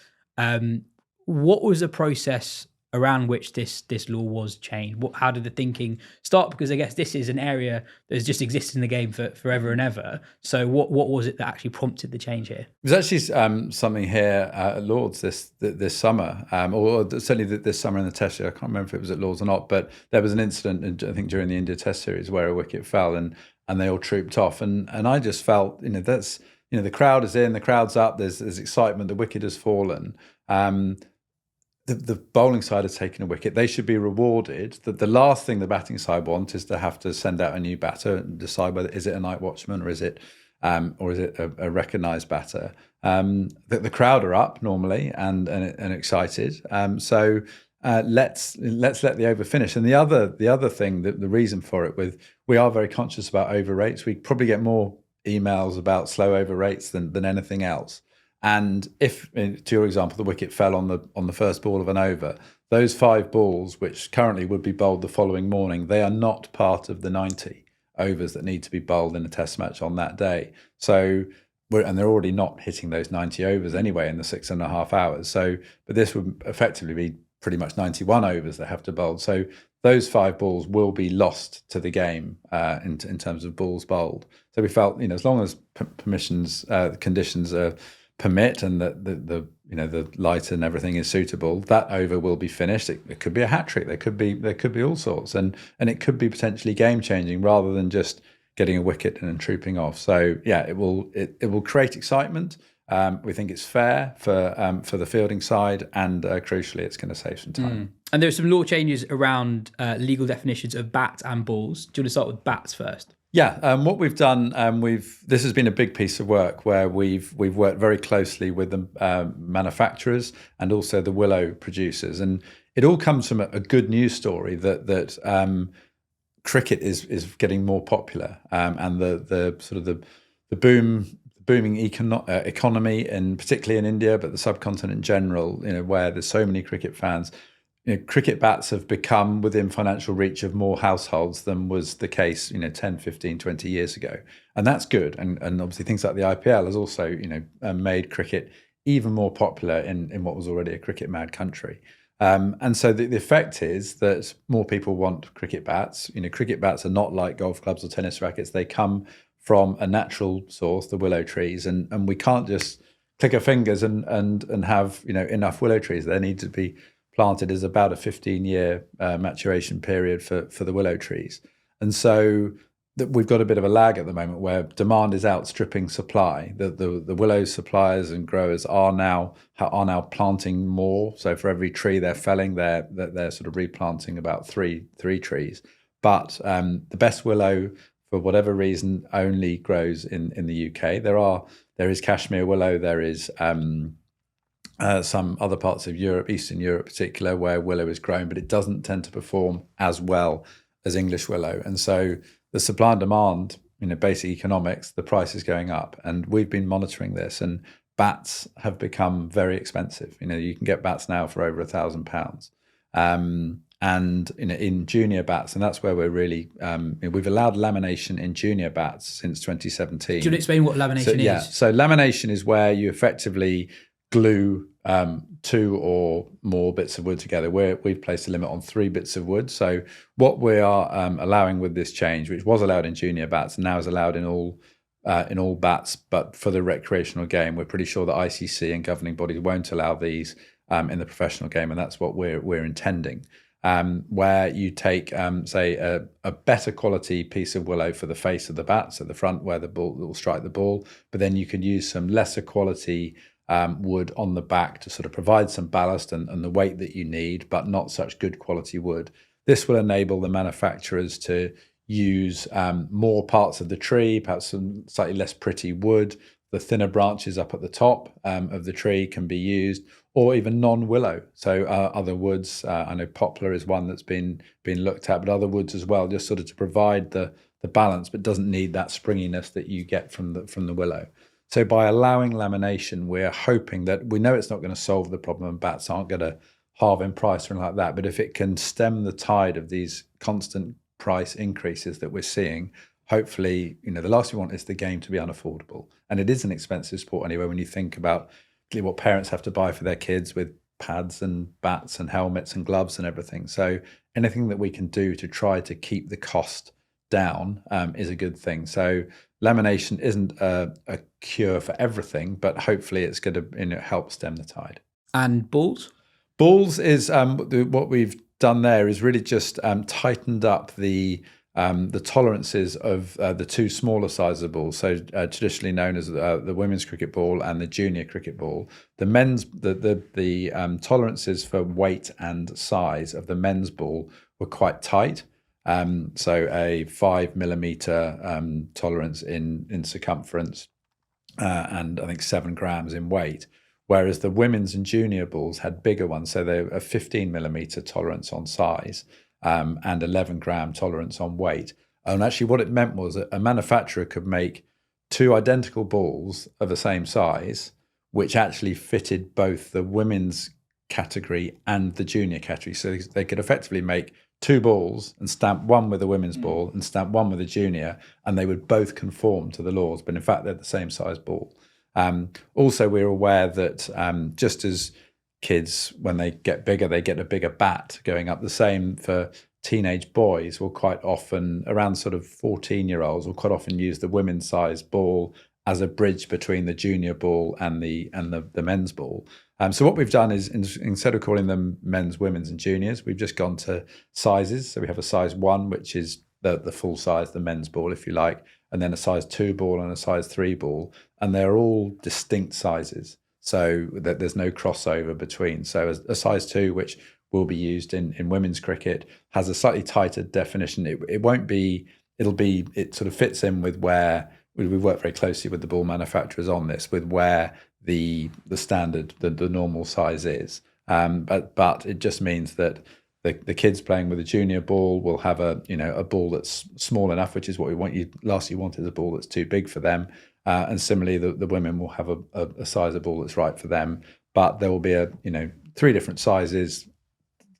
What was the process around which this law was changed? How did the thinking start? Because I guess this is an area that's just existed in the game for forever and ever. So what was it that actually prompted the change here? There's actually something here at Lords this summer, or certainly this summer in the Test series. I can't remember if it was at Lords or not, but there was an incident, I think, during the India Test series where a wicket fell and they all trooped off. And I just felt, that's, the crowd is in, the crowd's up, there's excitement, the wicket has fallen. The bowling side has taken a wicket. They should be rewarded. The last thing the batting side want is to have to send out a new batter and decide whether is it a night watchman or is it a recognised batter. The crowd are up normally and excited. So let's let the over finish. And the other thing, the reason for it, we are very conscious about over rates. We probably get more emails about slow over rates than anything else. And if, to your example, the wicket fell on the first ball of an over, those 5 balls, which currently would be bowled the following morning, they are not part of the 90 overs that need to be bowled in a test match on that day. So, and they're already not hitting those 90 overs anyway in the 6.5 hours. So, but this would effectively be pretty much 91 overs they have to bowl. So those 5 balls will be lost to the game in terms of balls bowled. So we felt, as long as conditions are permit and that the light and everything is suitable, that over will be finished. It could be a hat trick. There could be all sorts, and it could be potentially game changing rather than just getting a wicket and then trooping off. So yeah, it will create excitement. We think it's fair for the fielding side, and crucially, it's going to save some time. And there are some law changes around legal definitions of bats and balls. Do you want to start with bats first? Yeah, what we've done, this has been a big piece of work where we've worked very closely with the manufacturers and also the willow producers, and it all comes from a good news story that cricket is getting more popular, and the sort of the booming economy, and particularly in India, but the subcontinent in general, where there's so many cricket fans. Cricket bats have become within financial reach of more households than was the case, 10, 15, 20 years ago. And that's good. And obviously things like the IPL has also, made cricket even more popular in what was already a cricket mad country. And so the effect is that more people want cricket bats. Cricket bats are not like golf clubs or tennis rackets. They come from a natural source, the willow trees. And we can't just click our fingers and have, enough willow trees. There need to be planted is about a 15-year maturation period for the willow trees. And so we've got a bit of a lag at the moment where demand is outstripping supply. The willow suppliers and growers are now planting more. So for every tree they're felling, they're sort of replanting about three trees. But the best willow, for whatever reason, only grows in the UK. There is Kashmir willow, there is some other parts of Europe, Eastern Europe in particular, where willow is grown, but it doesn't tend to perform as well as English willow. And so the supply and demand, basic economics, the price is going up. And we've been monitoring this. And bats have become very expensive. You can get bats now for over £1,000. And in junior bats, and that's where we're really, we've allowed lamination in junior bats since 2017. Do you want to explain what lamination is? Yeah, so lamination is where you effectively glue 2 or more bits of wood together. We've placed a limit on 3 bits of wood. So what we are allowing with this change, which was allowed in junior bats and now is allowed in all bats, but for the recreational game, we're pretty sure that ICC and governing bodies won't allow these in the professional game, and that's what we're intending. Where you take, say, a better quality piece of willow for the face of the bat, so the front where the ball will strike the ball, but then you can use some lesser quality wood on the back to sort of provide some ballast and the weight that you need, but not such good quality wood. This will enable the manufacturers to use more parts of the tree, perhaps some slightly less pretty wood. The thinner branches up at the top of the tree can be used, or even non-willow. So other woods, I know poplar is one that's been looked at, but other woods as well, just sort of to provide the balance, but doesn't need that springiness that you get from the willow. So by allowing lamination, we're hoping that, we know it's not going to solve the problem and bats aren't going to halve in price or anything like that, but if it can stem the tide of these constant price increases that we're seeing, hopefully, the last we want is the game to be unaffordable. And it is an expensive sport anyway, when you think about what parents have to buy for their kids with pads and bats and helmets and gloves and everything. So anything that we can do to try to keep the cost down is a good thing. So lamination isn't a cure for everything, but hopefully it's going to help stem the tide. And balls? Balls is what we've done there is really just tightened up the tolerances of the 2 smaller sizes of balls. So traditionally known as the women's cricket ball and the junior cricket ball. The men's the tolerances for weight and size of the men's ball were quite tight. So a 5mm tolerance in circumference and I think 7 grams in weight. Whereas the women's and junior balls had bigger ones, so they're a 15mm tolerance on size. And 11 gram tolerance on weight. And actually what it meant was that a manufacturer could make 2 identical balls of the same size, which actually fitted both the women's category and the junior category. So they could effectively make 2 balls and stamp one with a women's ball and stamp one with a junior, and they would both conform to the laws, but in fact they're the same size ball. Also, we're aware that just as kids, when they get bigger, they get a bigger bat going up. The same for teenage boys will quite often, around sort of 14-year-olds, will quite often use the women's size ball as a bridge between the junior ball and the men's ball. So what we've done is, instead of calling them men's, women's and juniors, we've just gone to sizes. So we have a size 1, which is the full size, the men's ball, if you like, and then a size 2 ball and a size 3 ball. And they're all distinct sizes, so that there's no crossover between. So a size 2, which will be used in women's cricket, has a slightly tighter definition. It sort of fits in with where we've worked very closely with the ball manufacturers on this, with where the standard, the normal size is. But it just means that the kids playing with a junior ball will have a ball that's small enough, which is what we want. Last you want is a ball that's too big for them. And similarly, the women will have a size of ball that's right for them. But there will be 3 different sizes,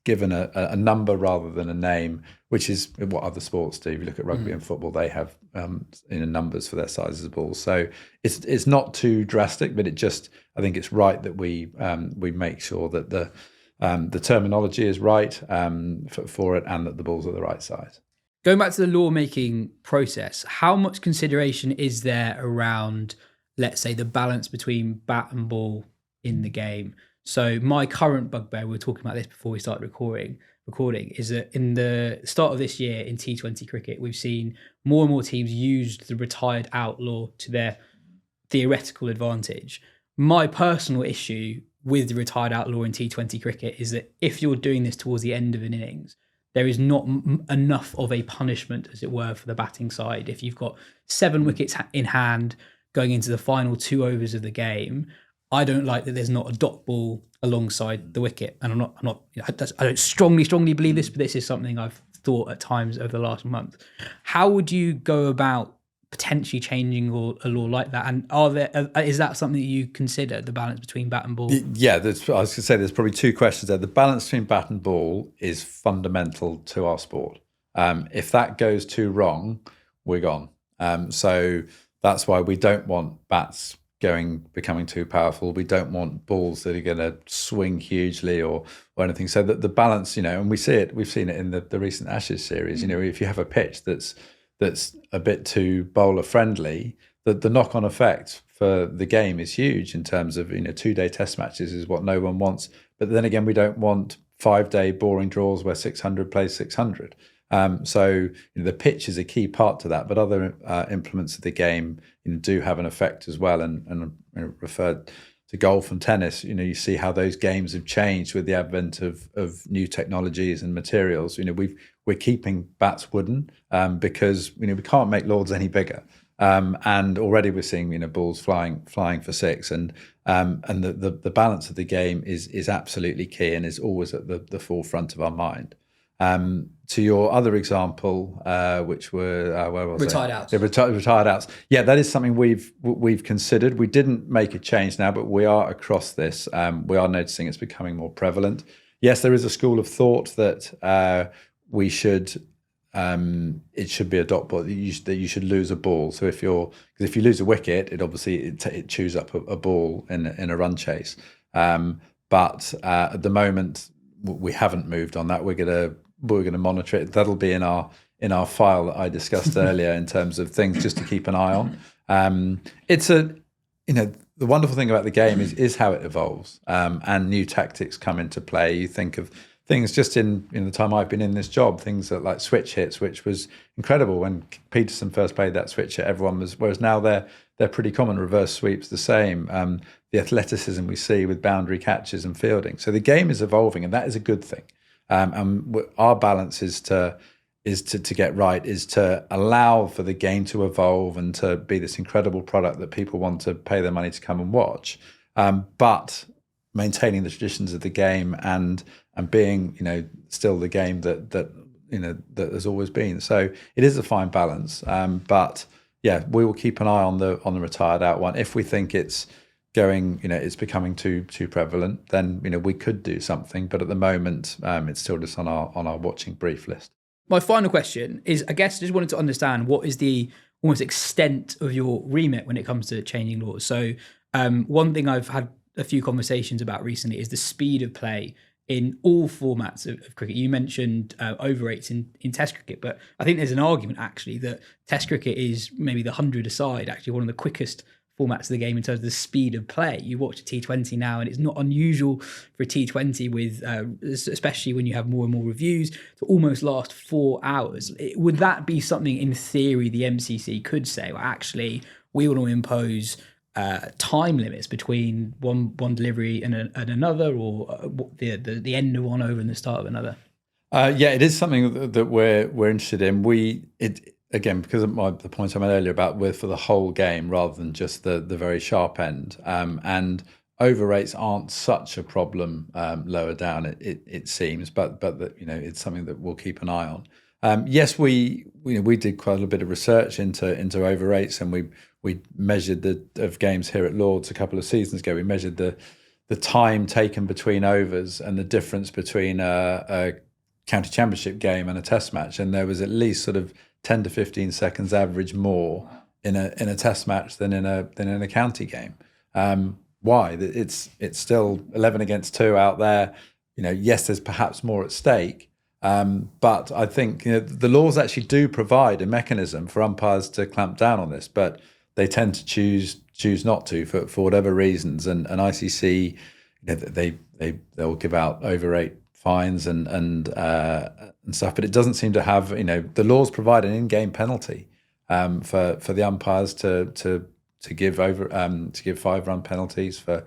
given a number rather than a name, which is what other sports do. If you look at rugby and football, they have numbers for their sizes of balls. So it's not too drastic, but I think it's right that we make sure that the terminology is right for it, and that the balls are the right size. Going back to the lawmaking process, how much consideration is there around, let's say, the balance between bat and ball in the game? So my current bugbear, we were talking about this before we started recording, is that in the start of this year in T20 cricket, we've seen more and more teams use the retired out law to their theoretical advantage. My personal issue with the retired out law in T20 cricket is that if you're doing this towards the end of an innings, there is not enough of a punishment, as it were, for the batting side. If you've got 7 wickets in hand going into the final 2 overs of the game, I don't like that there's not a dot ball alongside the wicket. And I don't strongly believe this, but this is something I've thought at times over the last month. How would you go about potentially changing a law like that? And is that something that you consider, the balance between bat and ball? Yeah, I was going to say there's probably two questions there. The balance between bat and ball is fundamental to our sport. If that goes too wrong, we're gone. So that's why we don't want bats becoming too powerful. We don't want balls that are going to swing hugely or anything. So that the balance, and we've seen it in the recent Ashes series. If you have a pitch that's a bit too bowler friendly, the knock-on effect for the game is huge in terms of 2-day test matches is what no one wants. But then again, we don't want 5-day boring draws where 600 plays 600. So the pitch is a key part to that, but other implements of the game do have an effect as well. And referred to golf and tennis, you see how those games have changed with the advent of new technologies and materials. We're keeping bats wooden because we can't make lords any bigger. And already we're seeing balls flying for six, and the balance of the game is absolutely key and is always at the forefront of our mind. To your other example, which were where was retired it? outs. Yeah, retired outs. Yeah, that is something we've considered. We didn't make a change now, but we are across this. We are noticing it's becoming more prevalent. Yes, there is a school of thought that we should. It should be a dot ball, that you should lose a ball. So if you lose a wicket, it obviously it chews up a ball in a run chase. But at the moment we haven't moved on that. We're gonna monitor it. That'll be in our file that I discussed earlier in terms of things just to keep an eye on. It's the wonderful thing about the game is how it evolves, and new tactics come into play. You think of things just in the time I've been in this job, things that like switch hits, which was incredible when Peterson first played that switch hit. Everyone was, whereas now they're pretty common. Reverse sweeps the same. The athleticism we see with boundary catches and fielding. So the game is evolving, and that is a good thing. And our balance is to get right, is to allow for the game to evolve and to be this incredible product that people want to pay their money to come and watch, but maintaining the traditions of the game and being still the game that has always been. So it is a fine balance, but yeah, we will keep an eye on the retired out one. If we think it's going, it's becoming too prevalent, then we could do something. But at the moment, it's still just on our watching brief list. My final question is, I guess, I just wanted to understand what is the almost extent of your remit when it comes to changing laws. So one thing I've had a few conversations about recently is the speed of play in all formats of cricket. You mentioned over rates in Test cricket, but I think there's an argument actually that Test cricket is maybe the 100-a-side, actually one of the quickest formats of the game in terms of the speed of play. You watch a T20 now, and it's not unusual for a T20 with, especially when you have more and more reviews, to almost last 4 hours. Would that be something in theory the MCC could say, well, actually, we want to impose time limits between one delivery and another, or the end of one over and the start of another? Yeah, it is something that we're interested in. Again, because of the point I made earlier about we're for the whole game rather than just the very sharp end, and over rates aren't such a problem lower down. It seems, but it's something that we'll keep an eye on. Yes, we did quite a bit of research into over rates, and we measured of games here at Lords a couple of seasons ago. We measured the time taken between overs and the difference between a county championship game and a test match, and there was at least sort of 10 to 15 seconds average more in a test match than in a county game. Why? It's still 11 against 2 out there. Yes, there's perhaps more at stake, but I think the laws actually do provide a mechanism for umpires to clamp down on this, but they tend to choose not to for whatever reasons. And ICC, they'll give out over rate fines and stuff, but it doesn't seem to have, the laws provide an in-game penalty for the umpires to give 5-run penalties for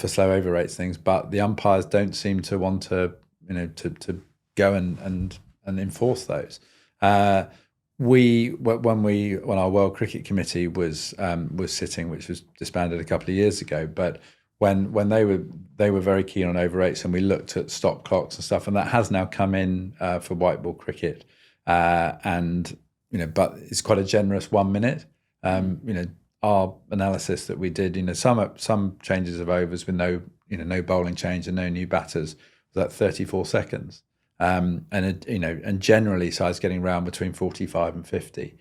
slow over rates things, but the umpires don't seem to want to go and enforce those. When our World Cricket Committee was sitting, which was disbanded a couple of years ago, but when they were very keen on over rates, and we looked at stop clocks and stuff, and that has now come in for white ball cricket, but it's quite a generous 1 minute. Our analysis that we did, some changes of overs with no bowling change and no new batters was at 34 seconds. And generally sides getting round between 45 and 50.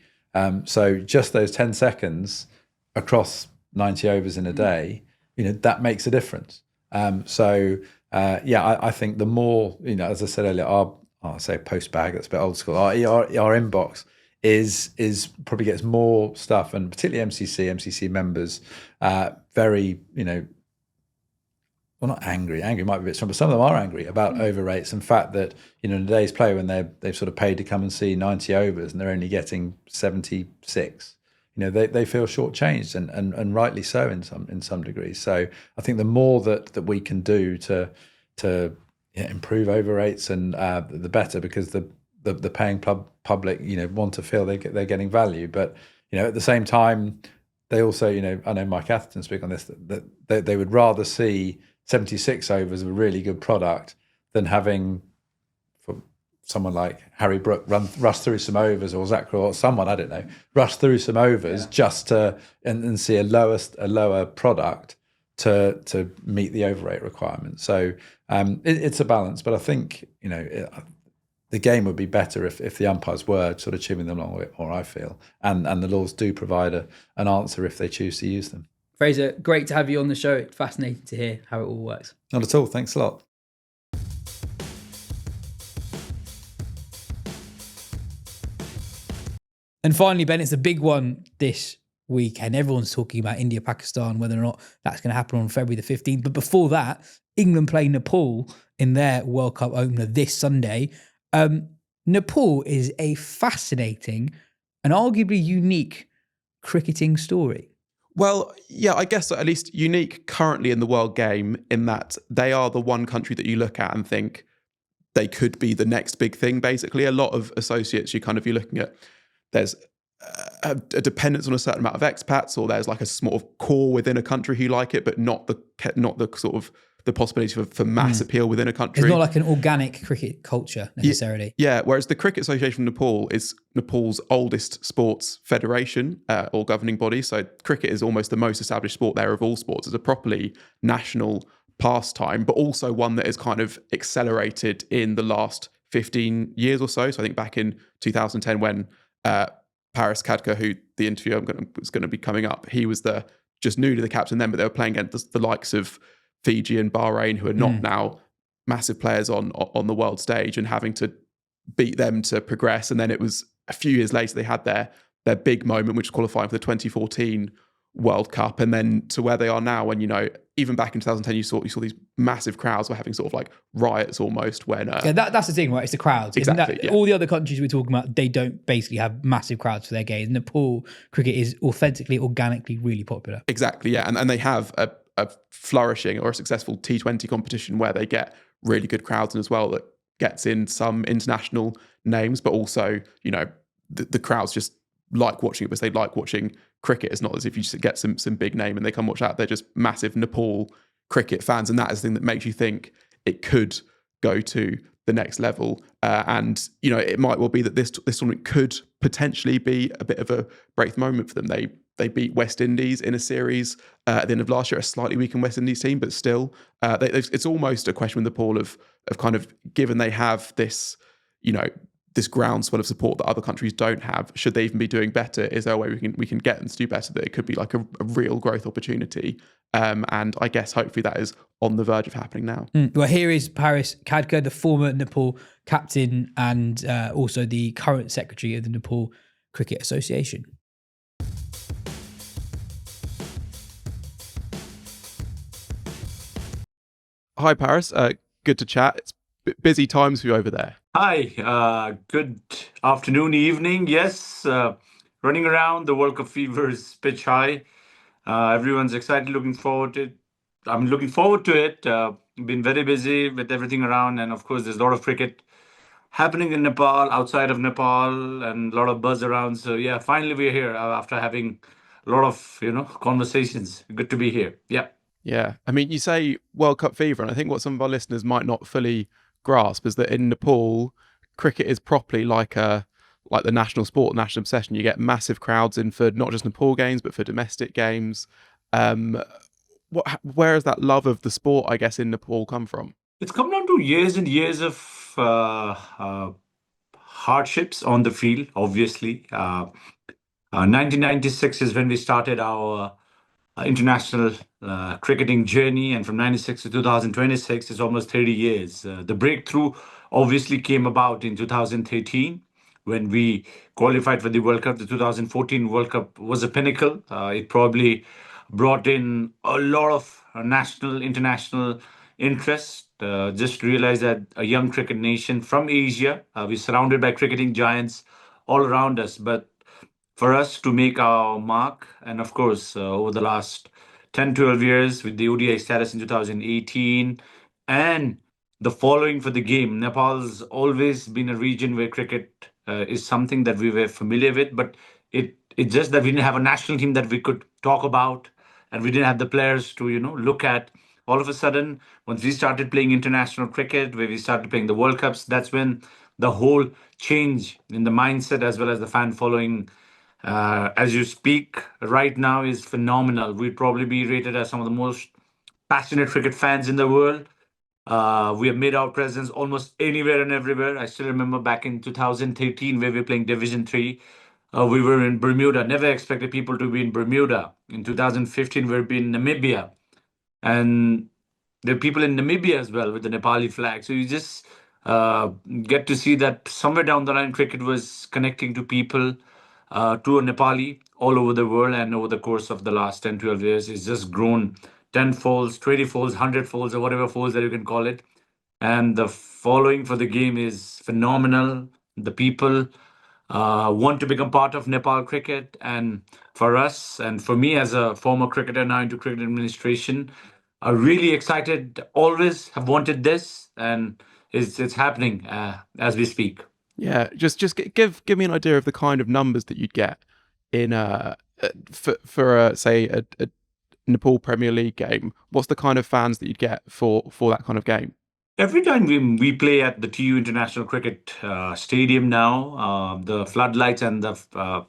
So just those 10 seconds across 90 overs in a day, that makes a difference. I think the more, as I said earlier, I'll say post bag, that's a bit old school. Our inbox is probably gets more stuff, and particularly MCC members, very, well, not angry. Angry might be a bit strong, but some of them are angry about over rates and fact that, in today's play when they've sort of paid to come and see 90 overs and they're only getting 76, they feel shortchanged and rightly so in some degrees. So I think the more that we can do to improve over rates and the better, because the paying public, want to feel they're getting value. But, at the same time, they also, I know Mike Atherton speak on this, that they would rather see 76 overs of a really good product than having for someone like Harry Brook rush through some overs, or Zach or someone, I don't know, rush through some overs just to and see a lower product to meet the over rate requirement. So it's a balance, but I think the game would be better if the umpires were sort of chewing them along, or I feel, and the laws do provide an answer if they choose to use them. Fraser, great to have you on the show. It's fascinating to hear how it all works. Not at all. Thanks a lot. And finally, Ben, it's a big one this weekend. Everyone's talking about India, Pakistan, whether or not that's going to happen on February the 15th. But before that, England play Nepal in their World Cup opener this Sunday. Nepal is a fascinating and arguably unique cricketing story. Well, yeah, I guess at least unique currently in the world game, in that they are the one country that you look at and think they could be the next big thing, basically. A lot of associates you're looking at, there's a dependence on a certain amount of expats, or there's like a sort of core within a country who like it, but not the sort of the possibility for mass appeal within a country. It's not like an organic cricket culture necessarily. Yeah, whereas the Cricket Association of Nepal is Nepal's oldest sports federation or governing body. So cricket is almost the most established sport there of all sports. It's a properly national pastime, but also one that is kind of accelerated in the last 15 years or so. So I think back in 2010 when Paris Khadka, who the interview was going to be coming up, he was just newly the captain then, but they were playing against the likes of Fiji and Bahrain, who are not now massive players on the world stage, and having to beat them to progress. And then it was a few years later they had their big moment, which was qualifying for the 2014 World Cup, and then to where they are now. When even back in 2010, you saw these massive crowds were having sort of like riots almost. When that's the thing, right? It's the crowds. Exactly. All the other countries we're talking about, they don't basically have massive crowds for their games. Nepal cricket is authentically, organically really popular. Exactly, yeah, and they have a flourishing or a successful T20 competition where they get really good crowds in as well, that gets in some international names, but also the crowds just like watching it because they like watching cricket. It's not as if you just get some big name and they come watch that. They're just massive Nepal cricket fans, and that is the thing that makes you think it could go to the next level. And it might well be that this tournament could potentially be a bit of a breakthrough moment for them. They beat West Indies in a series at the end of last year, a slightly weakened West Indies team, but still, it's almost a question with Nepal of kind of, given they have this, this groundswell of support that other countries don't have, should they even be doing better? Is there a way we can get them to do better, that it could be like a real growth opportunity? And I guess hopefully that is on the verge of happening now. Well, here is Paris Khadka, the former Nepal captain and also the current secretary of the Nepal Cricket Association. Hi, Paris. Good to chat. It's busy times for you over there. Hi, good afternoon, evening. Yes, running around. The World Cup fever is pitch high. Everyone's excited, looking forward to it. I'm looking forward to it. Been very busy with everything around. And of course, there's a lot of cricket happening in Nepal, outside of Nepal, and a lot of buzz around. So yeah, finally we're here after having a lot of, conversations. Good to be here. Yeah. Yeah. I mean, you say World Cup fever, and I think what some of our listeners might not fully grasp is that in Nepal, cricket is properly like a like the national sport, national obsession. You get massive crowds in for not just Nepal games, but for domestic games. Where has that love of the sport, I guess, in Nepal come from? It's come down to years and years of hardships on the field, obviously. 1996 is when we started our international cricketing journey, and from 96 to 2026 is almost 30 years. The breakthrough obviously came about in 2013 when we qualified for the World Cup. The 2014 World Cup was a pinnacle. It probably brought in a lot of national, international interest. Just realize that a young cricket nation from Asia, we're surrounded by cricketing giants all around us, but for us to make our mark, and of course, over the last 10, 12 years with the ODI status in 2018 and the following for the game, Nepal's always been a region where cricket is something that we were familiar with, but it's just that we didn't have a national team that we could talk about, and we didn't have the players to look at. All of a sudden, once we started playing international cricket, where we started playing the World Cups, that's when the whole change in the mindset as well as the fan following as you speak right now is phenomenal. We'd probably be rated as some of the most passionate cricket fans in the world. We have made our presence almost anywhere and everywhere. I still remember back in 2013 where we were playing Division 3. We were in Bermuda. Never expected people to be in Bermuda. In 2015, we were in Namibia. And there are people in Namibia as well with the Nepali flag. So you just get to see that somewhere down the line, cricket was connecting to people, to a Nepali all over the world. And over the course of the last 10, 12 years, it's just grown 10 folds, 20 folds, 100 folds, or whatever folds that you can call it. And the following for the game is phenomenal. The people want to become part of Nepal cricket. And for us, and for me as a former cricketer now into cricket administration, are really excited, always have wanted this, and it's happening as we speak. Yeah, just give me an idea of the kind of numbers that you'd get in for say a Nepal Premier League game. What's the kind of fans that you'd get for that kind of game? Every time we play at the TU International Cricket Stadium now, the floodlights and the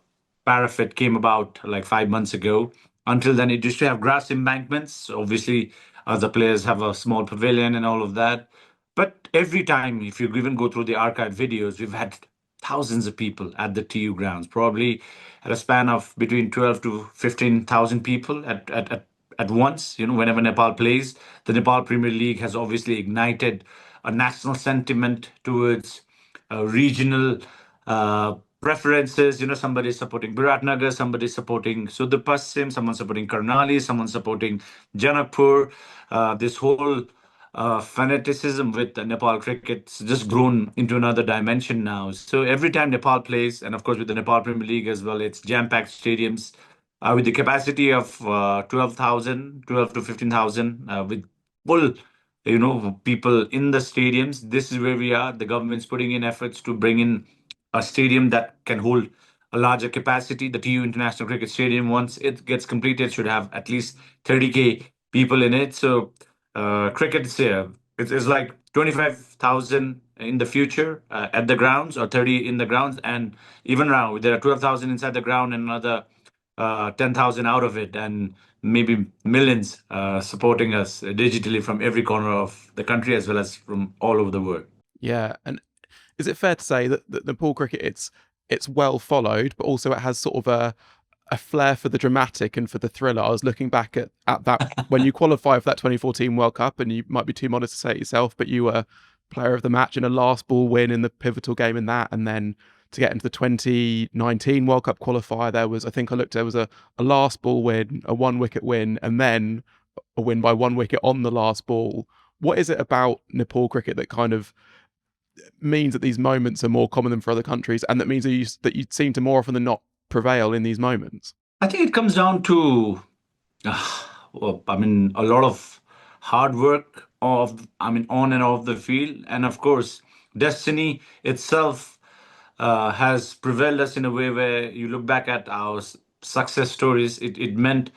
parapet came about like 5 months ago. Until then, it used to have grass embankments. Obviously, the players have a small pavilion and all of that. But every time, if you even go through the archive videos, we've had thousands of people at the TU grounds, probably at a span of between 12 to 15,000 people at once. Whenever Nepal plays, the Nepal Premier League has obviously ignited a national sentiment towards regional preferences. Somebody's supporting Biratnagar, somebody's supporting Sudapasim, someone's supporting Karnali, someone's supporting Janakpur. This whole fanaticism with Nepal cricket's just grown into another dimension now. So every time Nepal plays, and of course with the Nepal Premier League as well, it's jam-packed stadiums with the capacity of 12,000, 12 to 15,000, with full, people in the stadiums. This is where we are. The government's putting in efforts to bring in a stadium that can hold a larger capacity. The TU International Cricket Stadium, once it gets completed, should have at least 30K people in it. So cricket is here. It's like 25,000 in the future at the grounds, or 30 in the grounds. And even now, there are 12,000 inside the ground and another 10,000 out of it, and maybe millions supporting us digitally from every corner of the country as well as from all over the world. Yeah, and is it fair to say that Nepal cricket it's well followed, but also it has sort of a flair for the dramatic and for the thriller? I was looking back at that when you qualified for that 2014 World Cup, and you might be too modest to say it yourself, but you were player of the match in a last ball win in the pivotal game in that, and then to get into the 2019 World Cup qualifier, there was a last ball win, a 1-wicket win, and then a win by 1 wicket on the last ball. What is it about Nepal cricket that kind of means that these moments are more common than for other countries, and that means that you seem to more often than not prevail in these moments? I think it comes down to, a lot of hard work on and off the field, and of course, destiny itself has prevailed us in a way where you look back at our success stories. It meant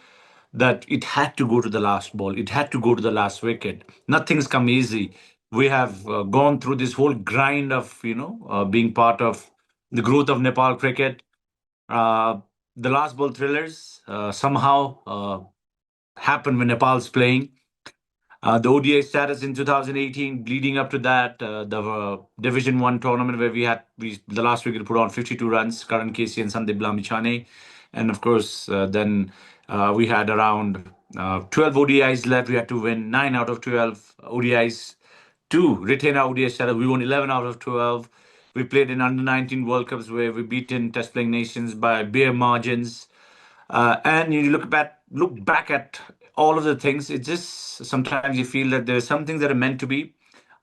that it had to go to the last ball. It had to go to the last wicket. Nothing's come easy. We have gone through this whole grind of, being part of the growth of Nepal cricket. Uh, the last ball thrillers somehow happen when Nepal's playing. The ODI status in 2018, leading up to that, the Division One tournament where the last wicket put on 52 runs, Karan Casey and Sandeep Lamichhane, and of course then we had around 12 ODIs left. We had to win 9 out of 12 ODIs to retain our ODI status. We won 11 out of 12. We played in under 19 World Cups where we beaten test playing nations by bare margins. And you look back at all of the things. It just sometimes you feel that there's some things that are meant to be.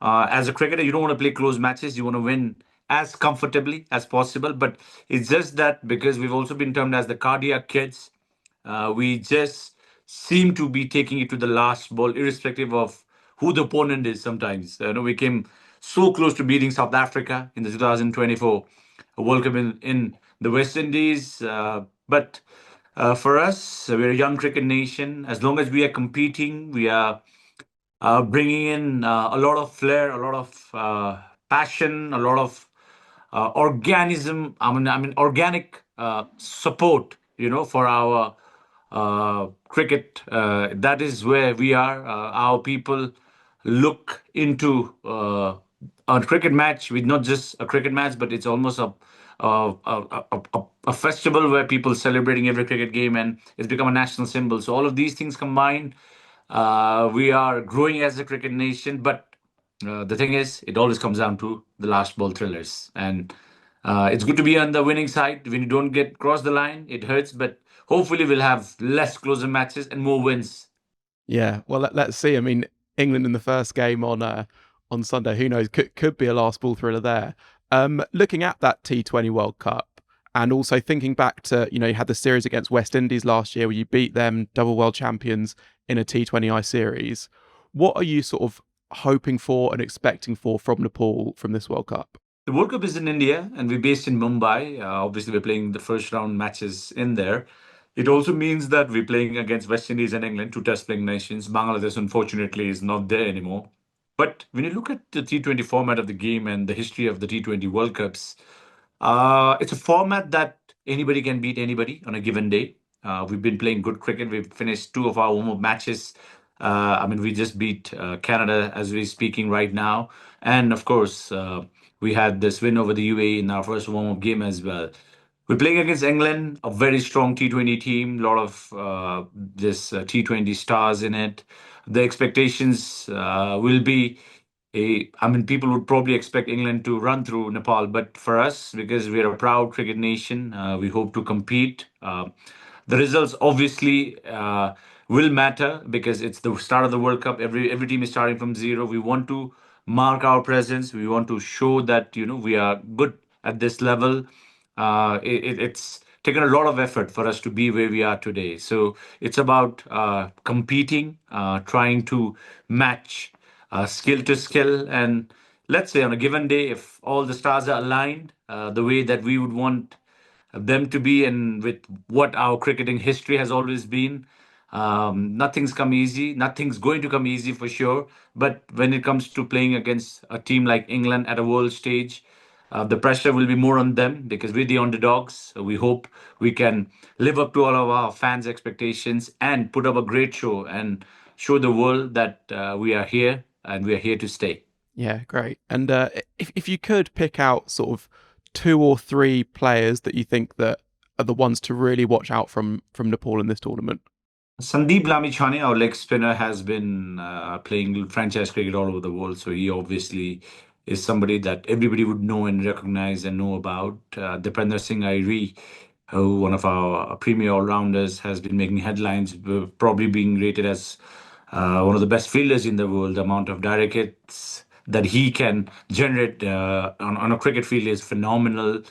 As a cricketer, you don't want to play close matches. You want to win as comfortably as possible. But it's just that because we've also been termed as the cardiac kids, we just seem to be taking it to the last ball, irrespective of who the opponent is. Sometimes, we came so close to beating South Africa in the 2024 World Cup in the West Indies, but for us, we're a young cricket nation. As long as we are competing, we are bringing in a lot of flair, a lot of passion, a lot of organism. I mean, organic support. For our cricket. That is where we are. Our people look into a cricket match with not just a cricket match, but it's almost a festival where people celebrating every cricket game, and it's become a national symbol. So all of these things combined, we are growing as a cricket nation. But the thing is, it always comes down to the last ball thrillers, and it's good to be on the winning side. When you don't get cross the line, it hurts, but hopefully we'll have less closer matches and more wins. Yeah, well, let's see. I mean, England in the first game on Sunday, who knows? Could be a last ball thriller there. Looking at that T20 World Cup, and also thinking back to, you had the series against West Indies last year where you beat them, double world champions, in a T20I series. What are you sort of hoping for and expecting from Nepal from this World Cup? The World Cup is in India, and we're based in Mumbai. Obviously, we're playing the first round matches in there. It also means that we're playing against West Indies and England, two test playing nations. Bangladesh, unfortunately, is not there anymore. But when you look at the T20 format of the game and the history of the T20 World Cups, it's a format that anybody can beat anybody on a given day. We've been playing good cricket. We've finished 2 of our warm-up matches. We just beat Canada as we're speaking right now. And of course, we had this win over the UAE in our first warm-up game as well. We're playing against England, a very strong T20 team, a lot of this T20 stars in it. The expectations will be people would probably expect England to run through Nepal, but for us, because we're a proud cricket nation, we hope to compete. The results obviously will matter because it's the start of the World Cup. Every team is starting from zero. We want to mark our presence. We want to show that we are good at this level. It's taken a lot of effort for us to be where we are today. So it's about competing, trying to match skill to skill. And let's say on a given day, if all the stars are aligned the way that we would want them to be and with what our cricketing history has always been, nothing's come easy. Nothing's going to come easy for sure. But when it comes to playing against a team like England at a world stage, the pressure will be more on them because we're the underdogs. So we hope we can live up to all of our fans' expectations and put up a great show and show the world that we are here and we are here to stay. Yeah, great. And if you could pick out sort of 2 or 3 players that you think that are the ones to really watch out from Nepal in this tournament. Sandeep Lamichhane, our leg spinner, has been playing franchise cricket all over the world. So he obviously is somebody that everybody would know and recognize and know about. Dipender Singh Airi, who one of our premier all-rounders, has been making headlines, probably being rated as one of the best fielders in the world. The amount of direct hits that he can generate on a cricket field is phenomenal.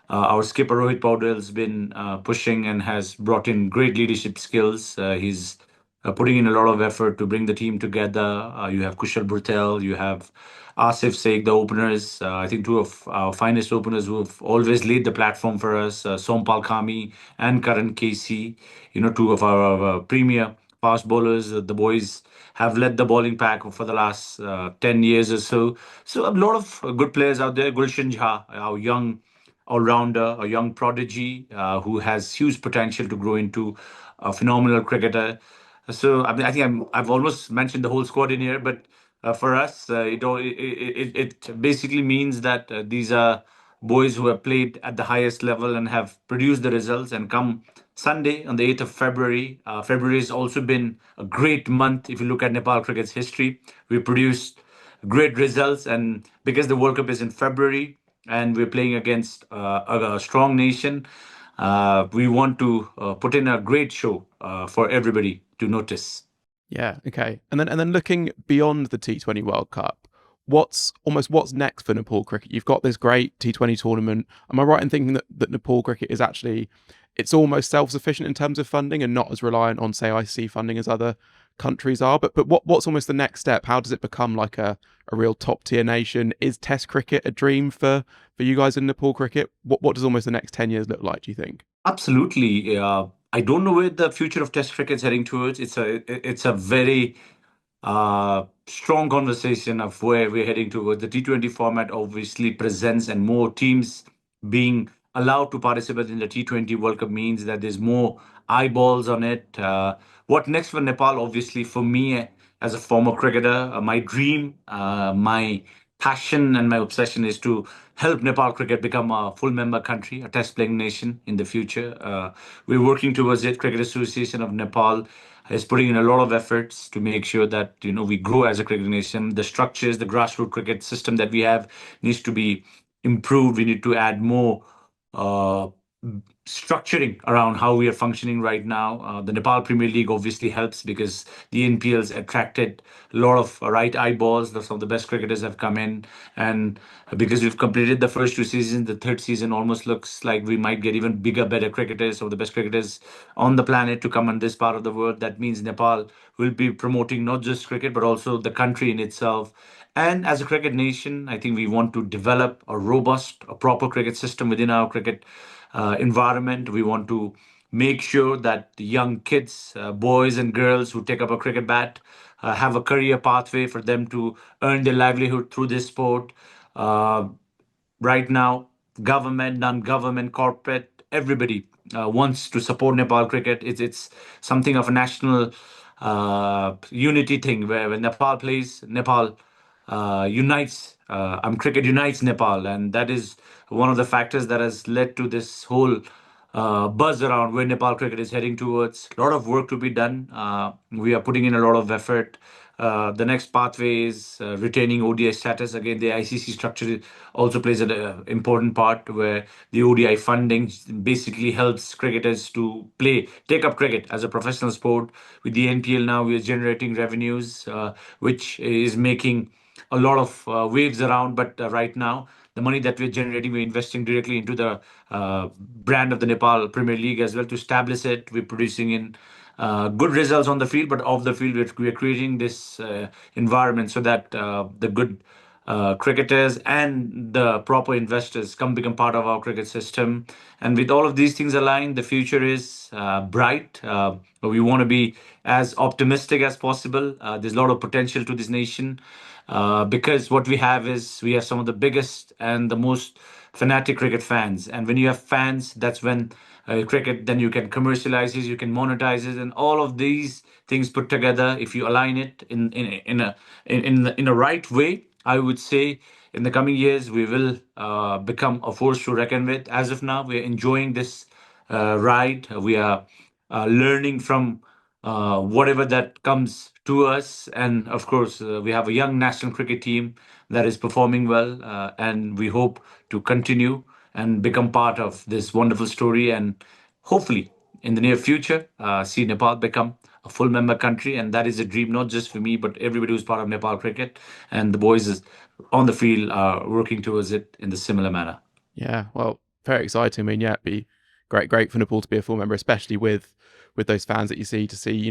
Our skipper Rohit Paudel has been pushing and has brought in great leadership skills. He's putting in a lot of effort to bring the team together. You have Kushal Bhurtel, you have Asif Sheikh, the openers. I think 2 of our finest openers who have always laid the platform for us, Sompal Kami and Karan Casey, 2 of our premier fast bowlers. The boys have led the bowling pack for the last 10 years or so. So a lot of good players out there. Gulshan Jha, our young all-rounder, a young prodigy who has huge potential to grow into a phenomenal cricketer. So I mean, I think I've almost mentioned the whole squad in here, but for us, it basically means that these are boys who have played at the highest level and have produced the results. And come Sunday on the 8th of February, February has also been a great month. If you look at Nepal cricket's history, we produced great results. And because the World Cup is in February and we're playing against a strong nation, we want to put in a great show for everybody to notice. Yeah, okay. And then looking beyond the T20 World Cup, what's next for Nepal cricket? You've got this great T20 tournament. Am I right in thinking that Nepal cricket is actually, it's almost self-sufficient in terms of funding and not as reliant on, say, IC funding as other countries are? But what's almost the next step? How does it become like a real top tier nation? Is Test cricket a dream for you guys in Nepal cricket? What does almost the next 10 years look like, do you think? Absolutely. I don't know where the future of Test cricket is heading towards. It's a very strong conversation of where we're heading towards. The T20 format obviously presents, and more teams being allowed to participate in the T20 World Cup means that there's more eyeballs on it. What next for Nepal? Obviously, for me as a former cricketer, my dream, my passion, and my obsession is to help Nepal cricket become a full member country, a test playing nation in the future. We're working towards it. Cricket Association of Nepal is putting in a lot of efforts to make sure that we grow as a cricket nation. The structures, the grassroots cricket system that we have needs to be improved. We need to add more uh, structuring around how we are functioning right now. The Nepal Premier League obviously helps because the NPLs attracted a lot of right eyeballs. Some of the best cricketers have come in, and because we've completed the first two seasons, the third season almost looks like we might get even bigger, better cricketers, some of the best cricketers on the planet to come on this part of the world. That means Nepal will be promoting not just cricket but also the country in itself. And as a cricket nation, I think we want to develop a robust, a proper cricket system within our cricket environment. We want to make sure that the young kids, boys and girls who take up a cricket bat, have a career pathway for them to earn their livelihood through this sport. Uh, right now, government, non-government, corporate, everybody wants to support Nepal cricket. It's something of a national unity thing where when Nepal plays, Nepal unites. Cricket unites Nepal, and that is one of the factors that has led to this whole buzz around where Nepal cricket is heading towards. A lot of work to be done. We are putting in a lot of effort. The next pathway is retaining ODI status. Again, the ICC structure also plays an important part where the ODI funding basically helps cricketers to take up cricket as a professional sport. With the NPL now, we are generating revenues, which is making a lot of waves around. But right now, the money that we're generating, we're investing directly into the brand of the Nepal Premier League as well to establish it. We're producing in good results on the field, but off the field, we're creating this environment so that the good cricketers and the proper investors become part of our cricket system. And with all of these things aligned, the future is bright. We want to be as optimistic as possible. There's a lot of potential to this nation because what we have is we have some of the biggest and the most fanatic cricket fans. And when you have fans, that's when cricket, then you can commercialize it, you can monetize it, and all of these things put together. If you align it in a right way, I would say in the coming years we will become a force to reckon with. As of now, we are enjoying this ride. We are learning from whatever that comes to us. And of course, we have a young national cricket team that is performing well, and we hope to continue and become part of this wonderful story. And hopefully, in the near future, see Nepal become a full member country. And that is a dream, not just for me, but everybody who's part of Nepal cricket. And the boys on the field are working towards it in the similar manner. Yeah, well, very exciting. I mean, yeah, it'd be great for Nepal to be a full member, especially with those fans that you see. To see,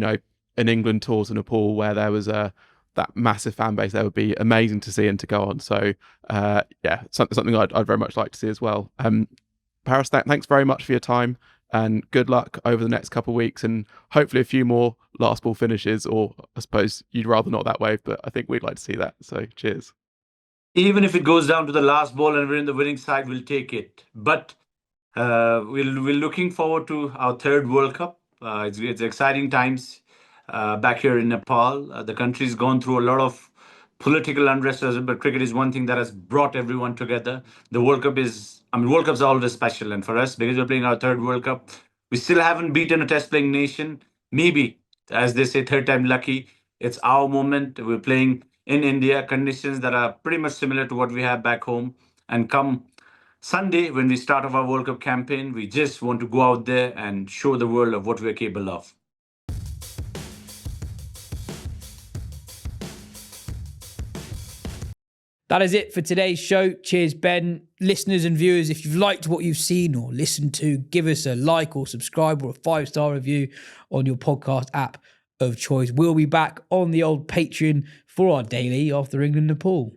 an England tour to Nepal where there was that massive fan base, that would be amazing to see and to go on. So, yeah, something I'd very much like to see as well. Paris, thanks very much for your time and good luck over the next couple of weeks and hopefully a few more last ball finishes, or I suppose you'd rather not that way, but I think we'd like to see that. So cheers. Even if it goes down to the last ball and we're in the winning side, we'll take it. But we're looking forward to our third World Cup. It's exciting times back here in Nepal. The country's gone through a lot of political unrest, but cricket is one thing that has brought everyone together. The World Cup World Cups are always special, and for us, because we're playing our third World Cup, we still haven't beaten a test-playing nation. Maybe, as they say, third time lucky. It's our moment. We're playing in India, conditions that are pretty much similar to what we have back home. And come Sunday, when we start off our World Cup campaign, we just want to go out there and show the world of what we're capable of. That is it for today's show. Cheers, Ben. Listeners and viewers, if you've liked what you've seen or listened to, give us a like or subscribe or a 5-star review on your podcast app of choice. We'll be back on the old Patreon for our daily After England Nepal.